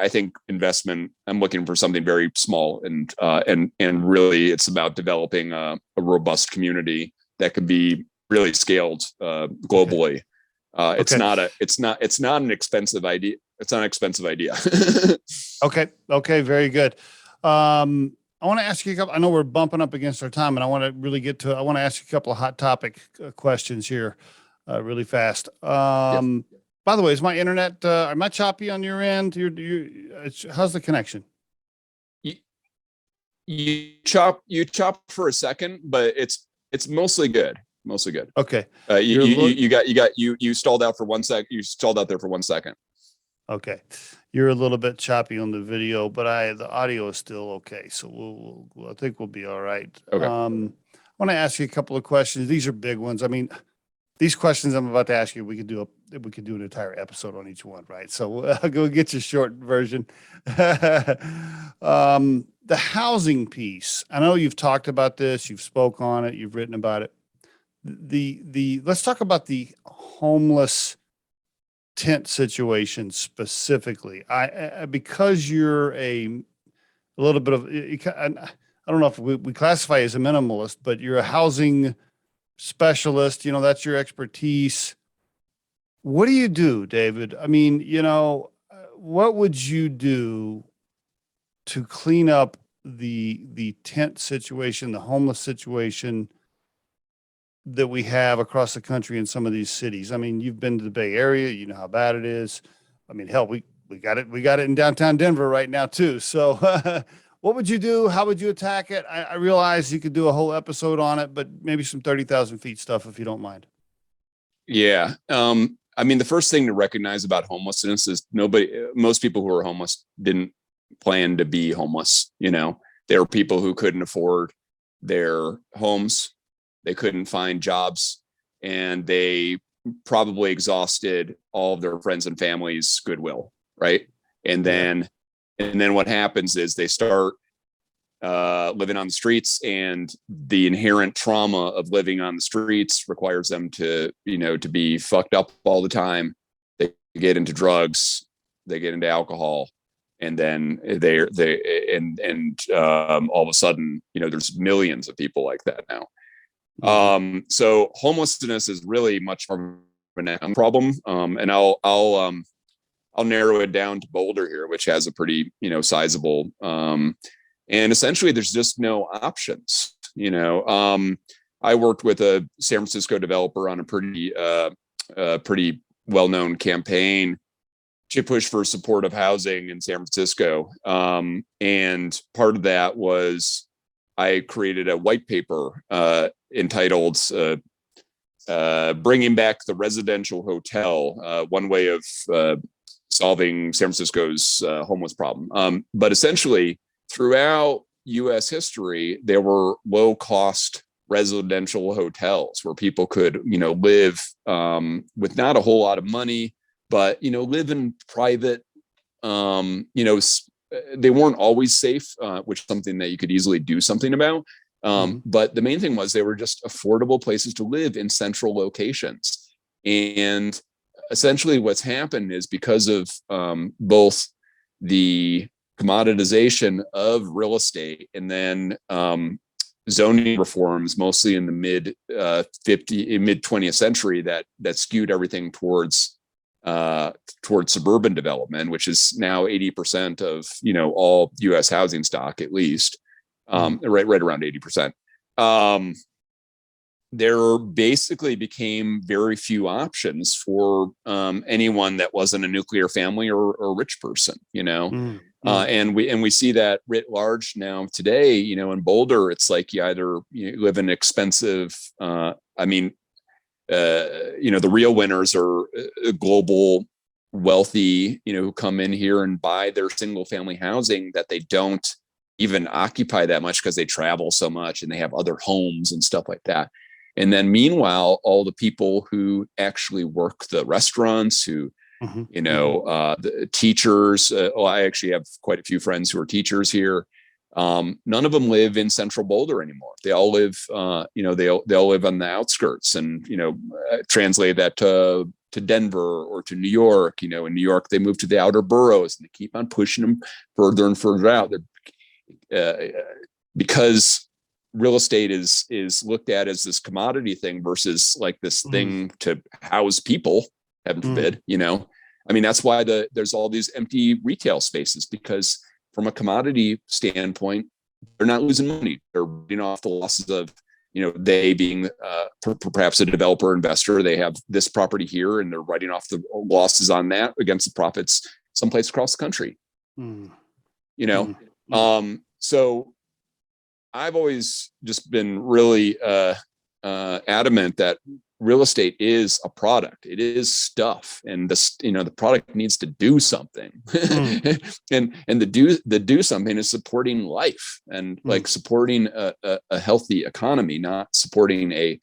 C: think investment, I'm looking for something very small, and really it's about developing a robust community that could be really scaled globally. It's
A: Okay.
C: not an expensive idea. It's not an expensive idea.
A: Okay. Very good. I want to ask you a couple, I know we're bumping up against our time and I want to really I want to ask you a couple of hot topic questions here, really fast.
C: Yes.
A: By the way, is my internet, am I choppy on your end? How's the connection?
C: You chop for a second, but it's mostly good. Mostly good.
A: Okay.
C: You stalled out for 1 sec. You stalled out there for 1 second.
A: Okay. You're a little bit choppy on the video, but the audio is still okay. So I think we'll be all right.
C: Okay.
A: I want to ask you a couple of questions. These are big ones. I mean, these questions I'm about to ask you, we could do an entire episode on each one, right? So I'll go get you a short version. The housing piece. I know you've talked about this, you've spoke on it, you've written about it. Let's talk about the homeless tent situation specifically. Because you're a little bit of, I don't know if we classify you as a minimalist, but you're a housing specialist, that's your expertise. What do you do, David? I mean, what would you do to clean up the tent situation, the homeless situation that we have across the country in some of these cities? I mean, you've been to the Bay Area, you know how bad it is. I mean, hell, we got it in downtown Denver right now too. So what would you do? How would you attack it? I realize you could do a whole episode on it, but maybe some 30,000 feet stuff, if you don't mind.
C: Yeah. I mean, the first thing to recognize about homelessness is most people who are homeless didn't plan to be homeless. There were people who couldn't afford their homes. They couldn't find jobs, and they probably exhausted all of their friends and family's goodwill. Right. And then what happens is they start living on the streets, and the inherent trauma of living on the streets requires them to be fucked up all the time. They get into drugs, they get into alcohol, and then all of a sudden, there's millions of people like that now. So homelessness is really much more of a problem. And I'll narrow it down to Boulder here, which has a pretty, sizable, and essentially there's just no options. I worked with a San Francisco developer on a pretty well-known campaign to push for supportive housing in San Francisco. And part of that was I created a white paper entitled Bringing Back the Residential Hotel, one way of solving San Francisco's homeless problem. But essentially, throughout U.S. history, there were low-cost residential hotels where people could, live with not a whole lot of money, but, live in private, they weren't always safe, which is something that you could easily do something about. But the main thing was they were just affordable places to live in central locations. And essentially what's happened is because of both the commoditization of real estate and then zoning reforms, mostly in the mid 20th century, that skewed everything towards suburban development, which is now 80% of all U.S. housing stock, at least, right around 80%. There basically became very few options for anyone that wasn't a nuclear family or a rich person, and we see that writ large now today. In Boulder, it's like you either live in expensive. The real winners are global wealthy, who come in here and buy their single family housing that they don't even occupy that much because they travel so much and they have other homes and stuff like that. And then meanwhile, all the people who actually work the restaurants, who, the teachers, I actually have quite a few friends who are teachers here. None of them live in central Boulder anymore. They all live, they all live on the outskirts, and, translate that to Denver or to New York. In New York, they move to the outer boroughs and they keep on pushing them further and further out. Because real estate is looked at as this commodity thing versus like this thing to house people, heaven forbid, you know. I mean, that's why there's all these empty retail spaces, because from a commodity standpoint, they're not losing money. They're off the losses of, you know, they being perhaps a developer investor. They have this property here and they're writing off the losses on that against the profits someplace across the country. You know, so I've always just been really adamant that real estate is a product. It is stuff, and this, you know, the product needs to do something, and the do something is supporting life and like supporting a healthy economy, not supporting a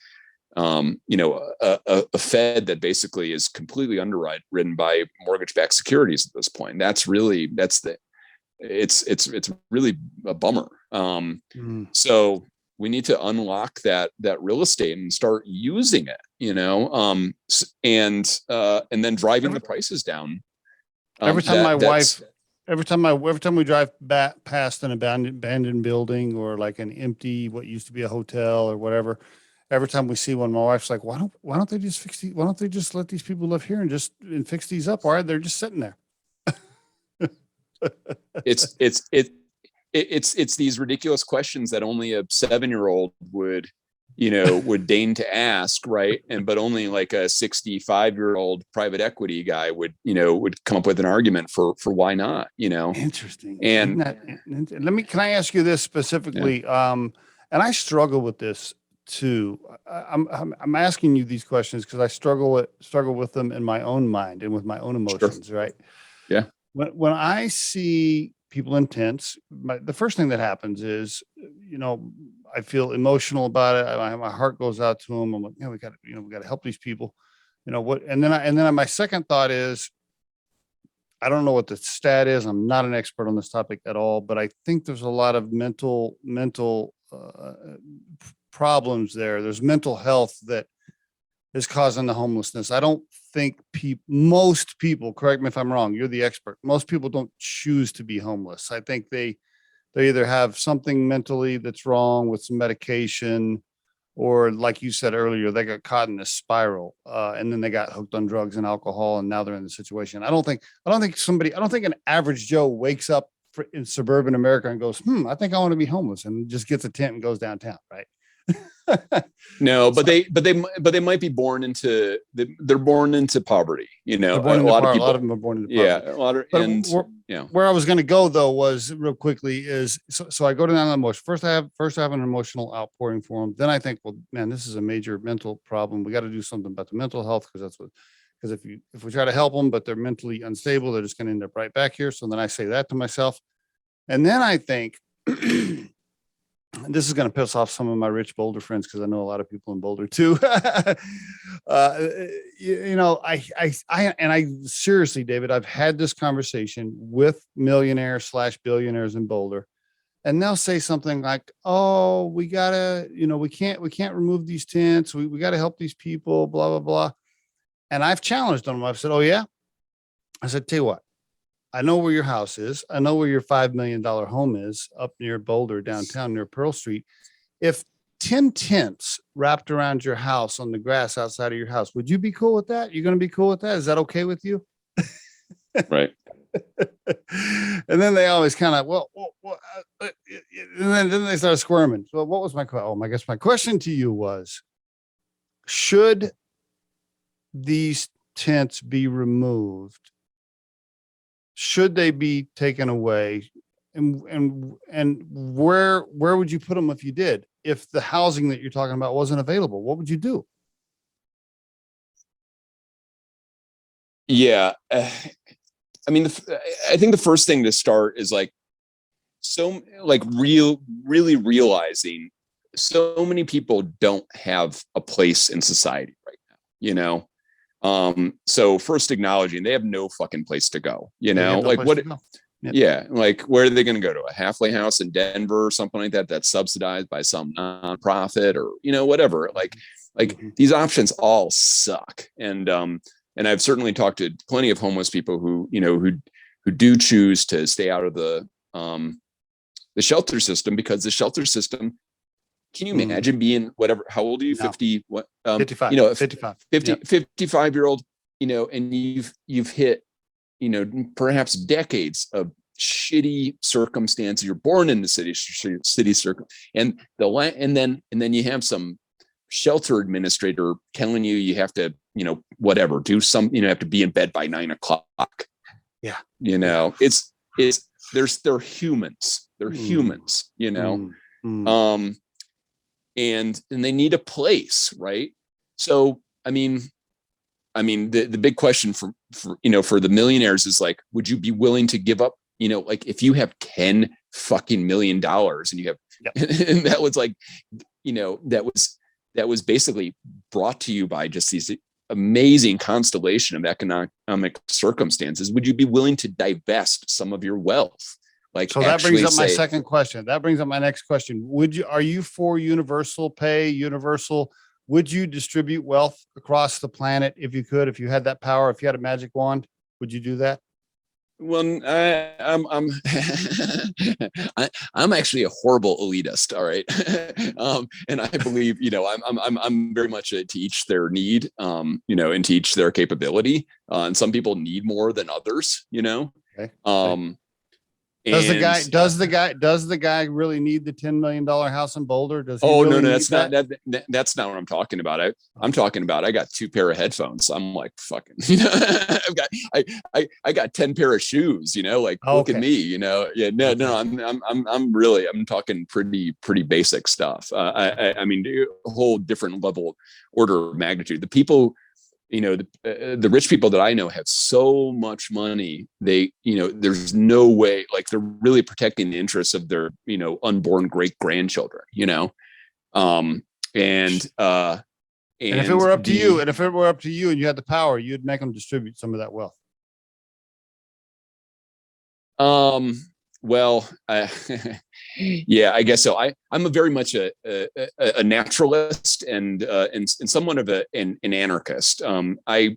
C: you know, a Fed that basically is completely underwritten by mortgage-backed securities at this point. It's really a bummer. So we need to unlock that real estate and start using it, you know, and then driving the prices down.
A: Every time we drive back past an abandoned building or like an empty, what used to be a hotel or whatever, every time we see one, my wife's like, why don't they just fix these? Why don't they just let these people live here and fix these up? Why are they just sitting there?
C: It's these ridiculous questions that only a 7-year-old would deign to ask, right? But only like a 65-year-old private equity guy would come up with an argument for why not, you know.
A: Interesting.
C: And
A: can I ask you this specifically? Yeah. And I struggle with this too. I'm asking you these questions because I struggle with them in my own mind and with my own emotions, sure. Right?
C: Yeah.
A: When I see people in tents, the first thing that happens is, you know, I feel emotional about it. My heart goes out to them. I'm like, we got to help these people, you know what? And then my second thought is, I don't know what the stat is. I'm not an expert on this topic at all, but I think there's a lot of mental problems there. There's mental health that is causing the homelessness. I don't think most people, correct me if I'm wrong, you're the expert. Most people don't choose to be homeless. I think they either have something mentally that's wrong with some medication, or like you said earlier, they got caught in this spiral, and then they got hooked on drugs and alcohol, and now they're in the situation. I don't think an average Joe wakes up in suburban America and goes, I think I want to be homeless, and just gets a tent and goes downtown, right?
C: No, but they might be born into poverty. You know,
A: a lot of them are born into poverty.
C: Yeah,
A: where I was going to go though was real quickly is so I go down the emotion. First I have an emotional outpouring for them. Then I think, well, man, this is a major mental problem. We got to do something about the mental health, because if we try to help them, but they're mentally unstable, they're just going to end up right back here. So then I say that to myself, and then I think. This is going to piss off some of my rich Boulder friends, because I know a lot of people in Boulder too. I seriously, David, I've had this conversation with millionaires/billionaires in Boulder, and they'll say something like, "Oh, we gotta, we can't remove these tents. We got to help these people, blah, blah, blah." And I've challenged them. I've said, "Oh yeah," I said, "Tell you what, I know where your house is. I know where your $5 million home is up near Boulder, downtown near Pearl Street. If 10 tents wrapped around your house on the grass outside of your house, would you be cool with that? You're going to be cool with that? Is that okay with you?"
C: Right.
A: And then they always kind of, and then they start squirming. So what was my question? Oh, I guess my question to you was, should these tents be removed? Should they be taken away? And where would you put them if you did? If the housing that you're talking about wasn't available, what would you do?
C: Yeah. I mean, I think the first thing to start is really realizing so many people don't have a place in society right now, you know? So first acknowledging they have no fucking place to go, you know, like what, yep. Yeah. Like, where are they going to go to? A halfway house in Denver or something like that, that's subsidized by some nonprofit, or, you know, whatever. Like these options all suck. And I've certainly talked to plenty of homeless people who do choose to stay out of the shelter system, because the shelter system can you imagine being whatever, how old are you?
A: No.
C: 50, what,
A: 55,
C: you know,
A: 55,
C: 50,
A: yep.
C: 55-year-old, you know, and you've hit, you know, perhaps decades of shitty circumstances. You're born in the city and then you have some shelter administrator telling you have to, you know, whatever, do some, you know, have to be in bed by 9 o'clock.
A: Yeah.
C: You know, they're humans. They're humans, you know. And they need a place, right? So I mean the big question for you know, for the millionaires is like, would you be willing to give up, you know, like if you have $10 fucking million and you have and that was like, you know, that was basically brought to you by just these amazing constellation of economic circumstances, would you be willing to divest some of your wealth? Like,
A: so that brings up my second question. That brings up my next question. Are you for universal pay, would you distribute wealth across the planet if you could, if you had that power, if you had a magic wand, would you do that?
C: Well, I'm actually a horrible elitist. All right. And I believe, you know, I'm very much to each their need, you know, and to each their capability. And some people need more than others, you know.
A: Okay. Does the guy really need the $10 million house in Boulder? Does he really
C: no, that's not that's not what I'm talking about. I'm talking about, I got 2 pair of headphones. I'm like, fucking, you know, I got 10 pair of shoes, you know, like, look at me, you know. Yeah, no, I'm talking pretty basic stuff. I mean, a whole different level, order of magnitude. The people, you know, the rich people that I know have so much money, they, you know, there's no way, like, they're really protecting the interests of their, you know, unborn great grandchildren, you know. And
A: if it were up to you, and you had the power, you'd make them distribute some of that wealth.
C: Well, yeah, I guess so. I'm a very much a naturalist and somewhat of an anarchist. I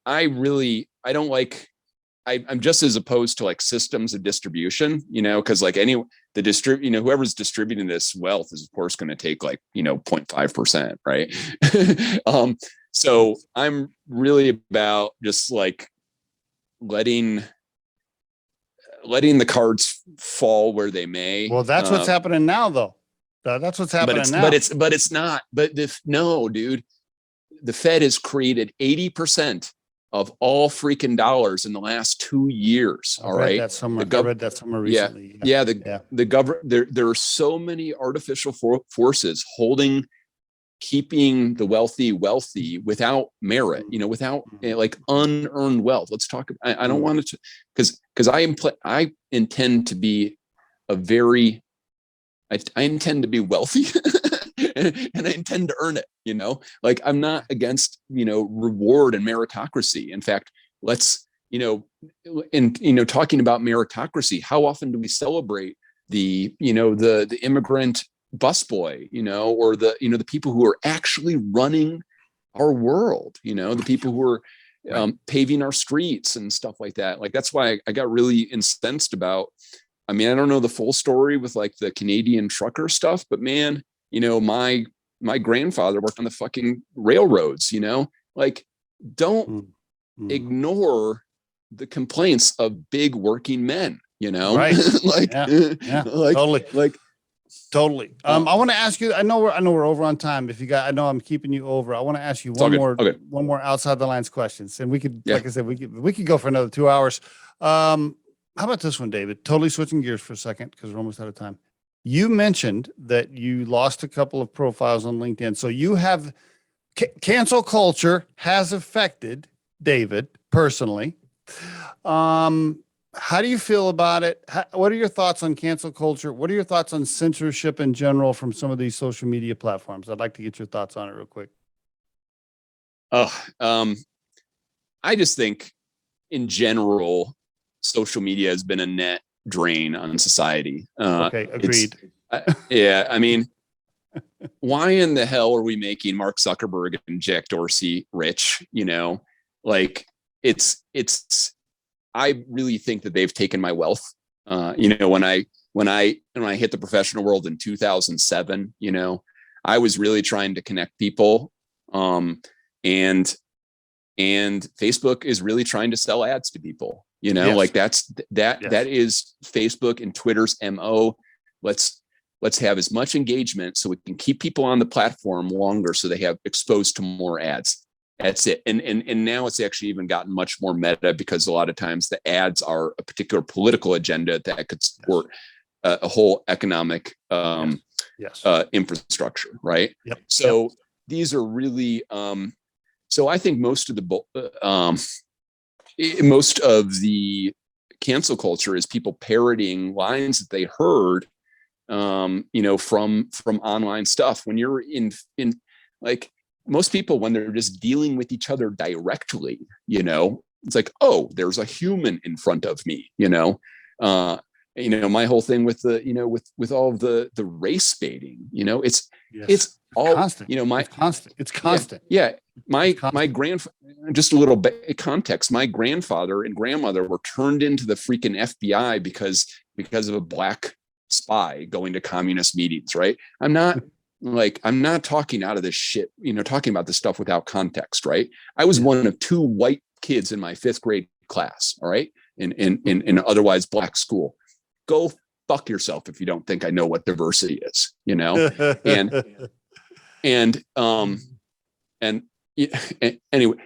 C: don't like, I'm just as opposed to like systems of distribution, you know, because like you know, whoever's distributing this wealth is of course going to take like, you know, 0.5%, right? So I'm really about just like letting the cards fall where they may.
A: Well, that's what's happening now, though. That's what's happening now.
C: But it's not. But no, dude, the Fed has created 80% of all freaking dollars in the last 2 years. All right.
A: I read that somewhere recently.
C: Yeah. The government. There are so many artificial forces keeping the wealthy without merit, you know, without like unearned wealth. Let's talk. I don't want it to, because I intend to be I intend to be wealthy and I intend to earn it, you know, like I'm not against, you know, reward and meritocracy. In fact, let's, you know, talking about meritocracy, how often do we celebrate the, you know, the immigrant busboy, you know, or the, you know, the people who are actually running our world, you know, the people who are paving our streets and stuff like that. Like, that's why I got really incensed about, I mean, I don't know the full story with like the Canadian trucker stuff, but man, you know, my grandfather worked on the fucking railroads, you know, like, don't ignore the complaints of big working men, you know,
A: right?
C: Like,
A: Totally. I want to ask you, I know we're over on time. I know I'm keeping you over. I want to ask you one more outside the lines questions. And we could, like I said, we could go for another 2 hours. How about this one, David? Totally switching gears for a second, because we're almost out of time. You mentioned that you lost a couple of profiles on LinkedIn. So you have cancel culture has affected David personally. How do you feel about it? What are your thoughts on cancel culture? What are your thoughts on censorship in general from some of these social media platforms? I'd like to get your thoughts on it real quick.
C: I just think in general, social media has been a net drain on society.
A: Okay, agreed.
C: Yeah, I mean, why in the hell are we making Mark Zuckerberg and Jack Dorsey rich? You know, like I really think that they've taken my wealth. You know, when I hit the professional world in 2007, you know, I was really trying to connect people. And Facebook is really trying to sell ads to people,
A: Yes.
C: like that is Facebook and Twitter's MO. Let's have as much engagement so we can keep people on the platform longer so they have exposed to more ads. That's it. And now it's actually even gotten much more meta, because a lot of times the ads are a particular political agenda that could support a whole economic infrastructure, right?
A: Yep.
C: So these are really so I think most of the cancel culture is people parroting lines that they heard from online stuff. When you're in like, most people, when they're just dealing with each other directly, it's like, oh, there's a human in front of me, my whole thing with the, with all of the race baiting, it's all
A: constant. It's constant.
C: Yeah. My grandfather, just a little bit context. My grandfather and grandmother were turned into the freaking FBI because of a black spy going to communist meetings. Right. I'm not talking out of this shit, talking about this stuff without context. Right. I was one of 2 white kids in my 5th grade class. All right. In an otherwise black school. Go fuck yourself if you don't think I know what diversity is, and anyway,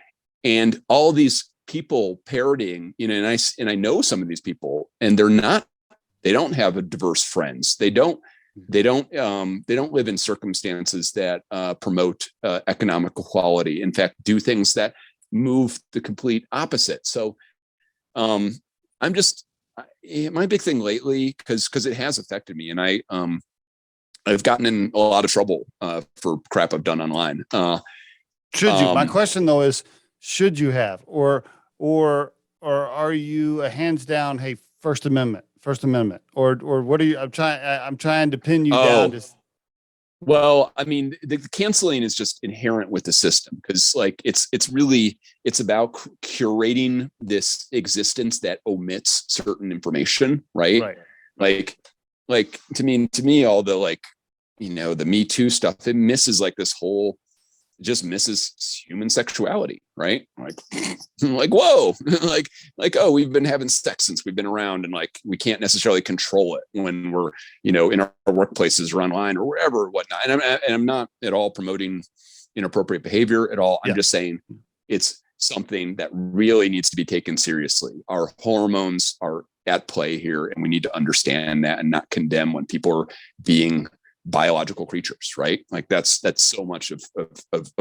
C: and all these people parroting, and I know some of these people, and they don't have a diverse friends. They don't live in circumstances that promote economic equality. In fact, do things that move the complete opposite. So I'm just, my big thing lately, because it has affected me, and I've gotten in a lot of trouble for crap I've done online.
A: Should you? My question though is, should you have, or are you a hands down, hey, First Amendment, or what are you? I'm trying to pin you down to.
C: Well, I mean, the canceling is just inherent with the system, because like it's about curating this existence that omits certain information, right? Like to me, all the the Me Too stuff, it misses like this whole, just misses human sexuality, right? Like whoa, oh, we've been having sex since we've been around, and like we can't necessarily control it when we're in our workplaces or online or wherever or whatnot. And I'm not at all promoting inappropriate behavior at all. I'm just saying it's something that really needs to be taken seriously. Our hormones are at play here, and we need to understand that and not condemn when people are being biological creatures, right? Like that's so much of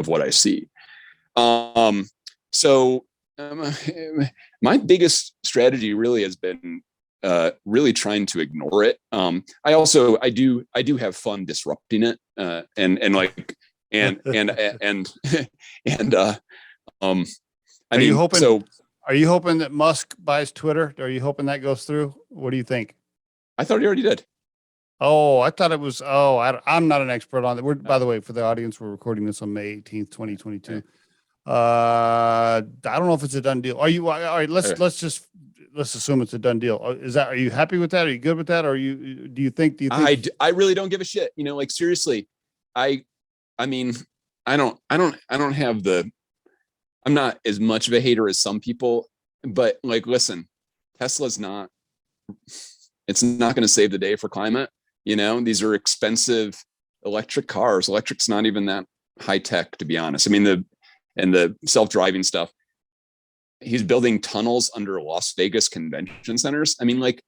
C: what I see. So my biggest strategy really has been really trying to ignore it. I do have fun disrupting it,
A: Are you hoping that Musk buys Twitter? Are you hoping that goes through? What do you think?
C: I thought he already did.
A: Oh, I thought it was. Oh, I'm not an expert on it. By the way, for the audience, we're recording this on May 18th, 2022. I don't know if it's a done deal. Are you all right? Let's assume it's a done deal. Are you happy with that? Are you good with that? Do you think?
C: I really don't give a shit. Like seriously, I mean, I don't have I'm not as much of a hater as some people, but like, listen, Tesla's not. It's not going to save the day for climate. These are expensive electric cars. Electric's not even that high tech, to be honest. I mean, the self-driving stuff. He's building tunnels under Las Vegas convention centers. I mean, like,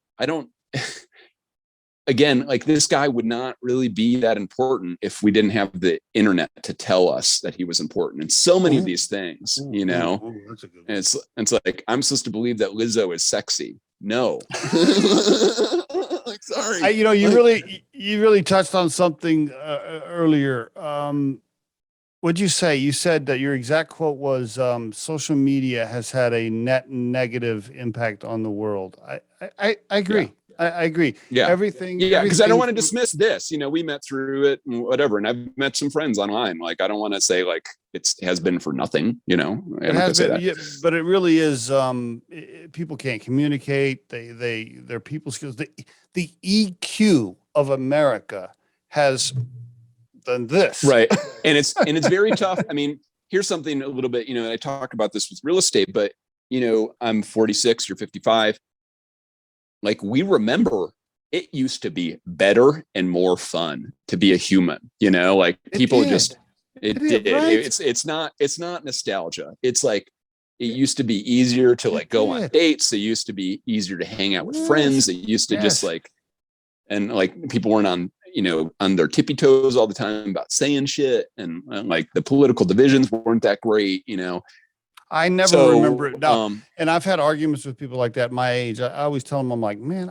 C: again, like this guy would not really be that important if we didn't have the internet to tell us that he was important. And so many of these things,
A: that's a good one.
C: It's like, I'm supposed to believe that Lizzo is sexy. No. Like, sorry.
A: You really touched on something earlier. What'd you say? You said that your exact quote was, social media has had a net negative impact on the world. I agree. Yeah. I agree.
C: Yeah.
A: Everything.
C: Yeah. Because I don't want to dismiss this. We met through it and whatever. And I've met some friends online. Like, I don't want to say like it has been for nothing,
A: It has been, yeah, but it really is. People can't communicate. Their people skills. The EQ of America has than this.
C: Right. And it's very tough. I mean, here's something a little bit, I talk about this with real estate, but I'm 46, you're 55. Like, we remember it used to be better and more fun to be a human, like people just, it did.
A: Right?
C: It's not nostalgia. It's like, it used to be easier to like go on dates. It used to be easier to hang out with friends. It used to just like, and like people weren't on their tippy toes all the time about saying shit. And like the political divisions weren't that great,
A: I never remember it. No. And I've had arguments with people like that my age. I always tell them, I'm like, man,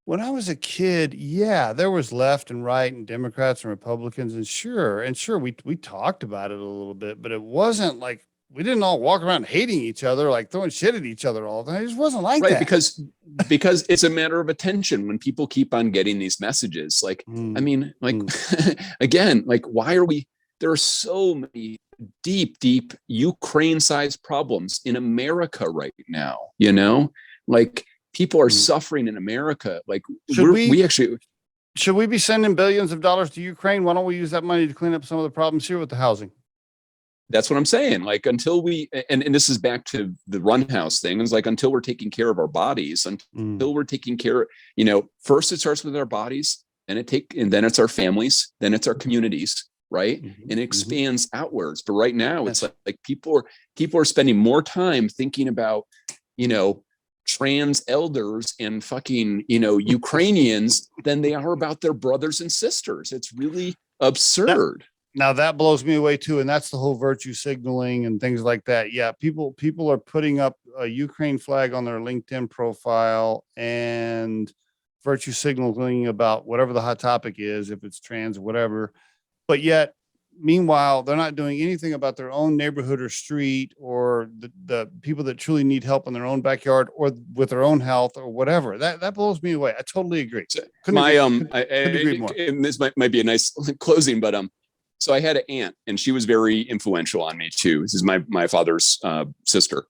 A: when I was a kid, there was left and right and Democrats and Republicans, and sure, we talked about it a little bit, but it wasn't like, we didn't all walk around hating each other, like throwing shit at each other all the time. It just wasn't like that.
C: Because it's a matter of attention when people keep on getting these messages. Like, I mean, like, again, like, there are so many deep Ukraine-sized problems in America right now, like people are suffering in America. Like, should we be sending billions of dollars to Ukraine? Why don't we use that money to clean up some of the problems here with the housing? That's what I'm saying. Like, until we, and this is back to the Run.Haus thing. It's like, until we're taking care of our bodies, until we're taking care, first it starts with our bodies, and then it's our families, then it's our communities. Right. And it expands outwards. But right now it's like people are spending more time thinking about, trans elders and fucking, Ukrainians than they are about their brothers and sisters. It's really absurd. Now that blows me away too. And that's the whole virtue signaling and things like that. Yeah. People are putting up a Ukraine flag on their LinkedIn profile and virtue signaling about whatever the hot topic is, if it's trans or whatever. But yet, meanwhile, they're not doing anything about their own neighborhood or street or the people that truly need help in their own backyard or with their own health or whatever. That blows me away. I totally agree. Couldn't agree more. And this might be a nice closing, but so I had an aunt, and she was very influential on me too. This is my father's sister.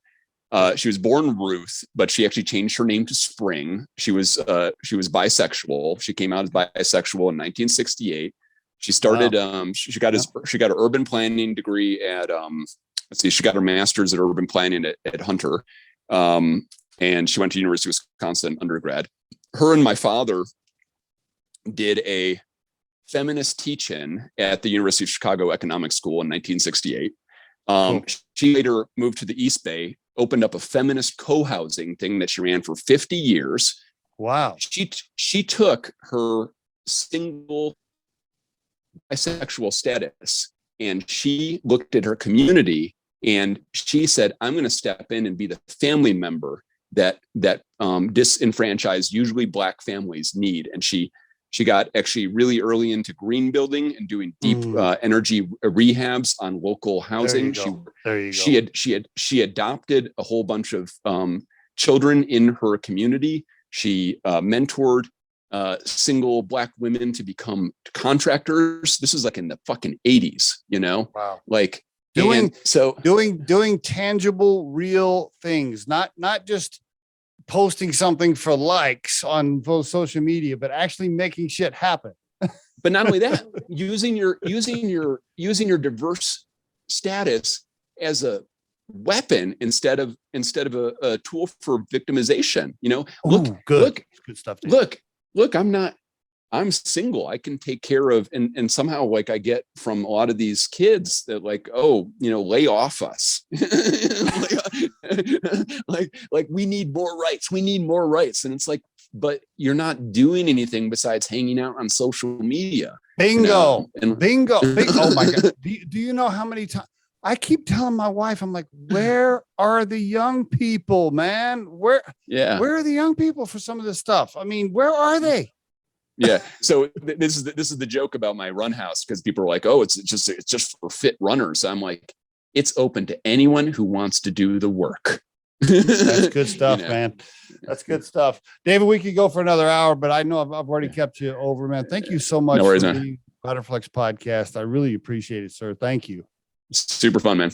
C: She was born Ruth, but she actually changed her name to Spring. She was bisexual. She came out as bisexual in 1968. She started, she got her urban planning degree at, she got her master's at urban planning at Hunter. And she went to University of Wisconsin undergrad. Her and my father did a feminist teach-in at the University of Chicago Economics School in 1968. She later moved to the East Bay, opened up a feminist co-housing thing that she ran for 50 years. Wow. She took her single bisexual status and she looked at her community and she said, I'm going to step in and be the family member that disenfranchised, usually Black families need. And she got actually really early into green building and doing deep energy rehabs on local housing. She adopted a whole bunch of children in her community. She mentored single Black women to become contractors. This is like in the fucking 80s, Wow. Like doing tangible, real things, not just posting something for likes on both social media, but actually making shit happen. But not only that, using your diverse status as a weapon instead of a tool for victimization. Good stuff. Look, I'm single. I can take care of, and somehow like I get from a lot of these kids that like, lay off us. like we need more rights. We need more rights. And it's like, but you're not doing anything besides hanging out on social media. Bingo. Bingo. Oh my God. Do you know how many times I keep telling my wife, I'm like, where are the young people, man? Where are the young people for some of this stuff? I mean, where are they? Yeah. So this is the joke about my Run.Haus, because people are like, oh, it's just for fit runners. I'm like, it's open to anyone who wants to do the work. That's good stuff, man. That's good stuff. David, we could go for another hour, but I know I've already kept you over, man. Thank you so much for the Riderflex podcast. I really appreciate it, sir. Thank you. Super fun, man.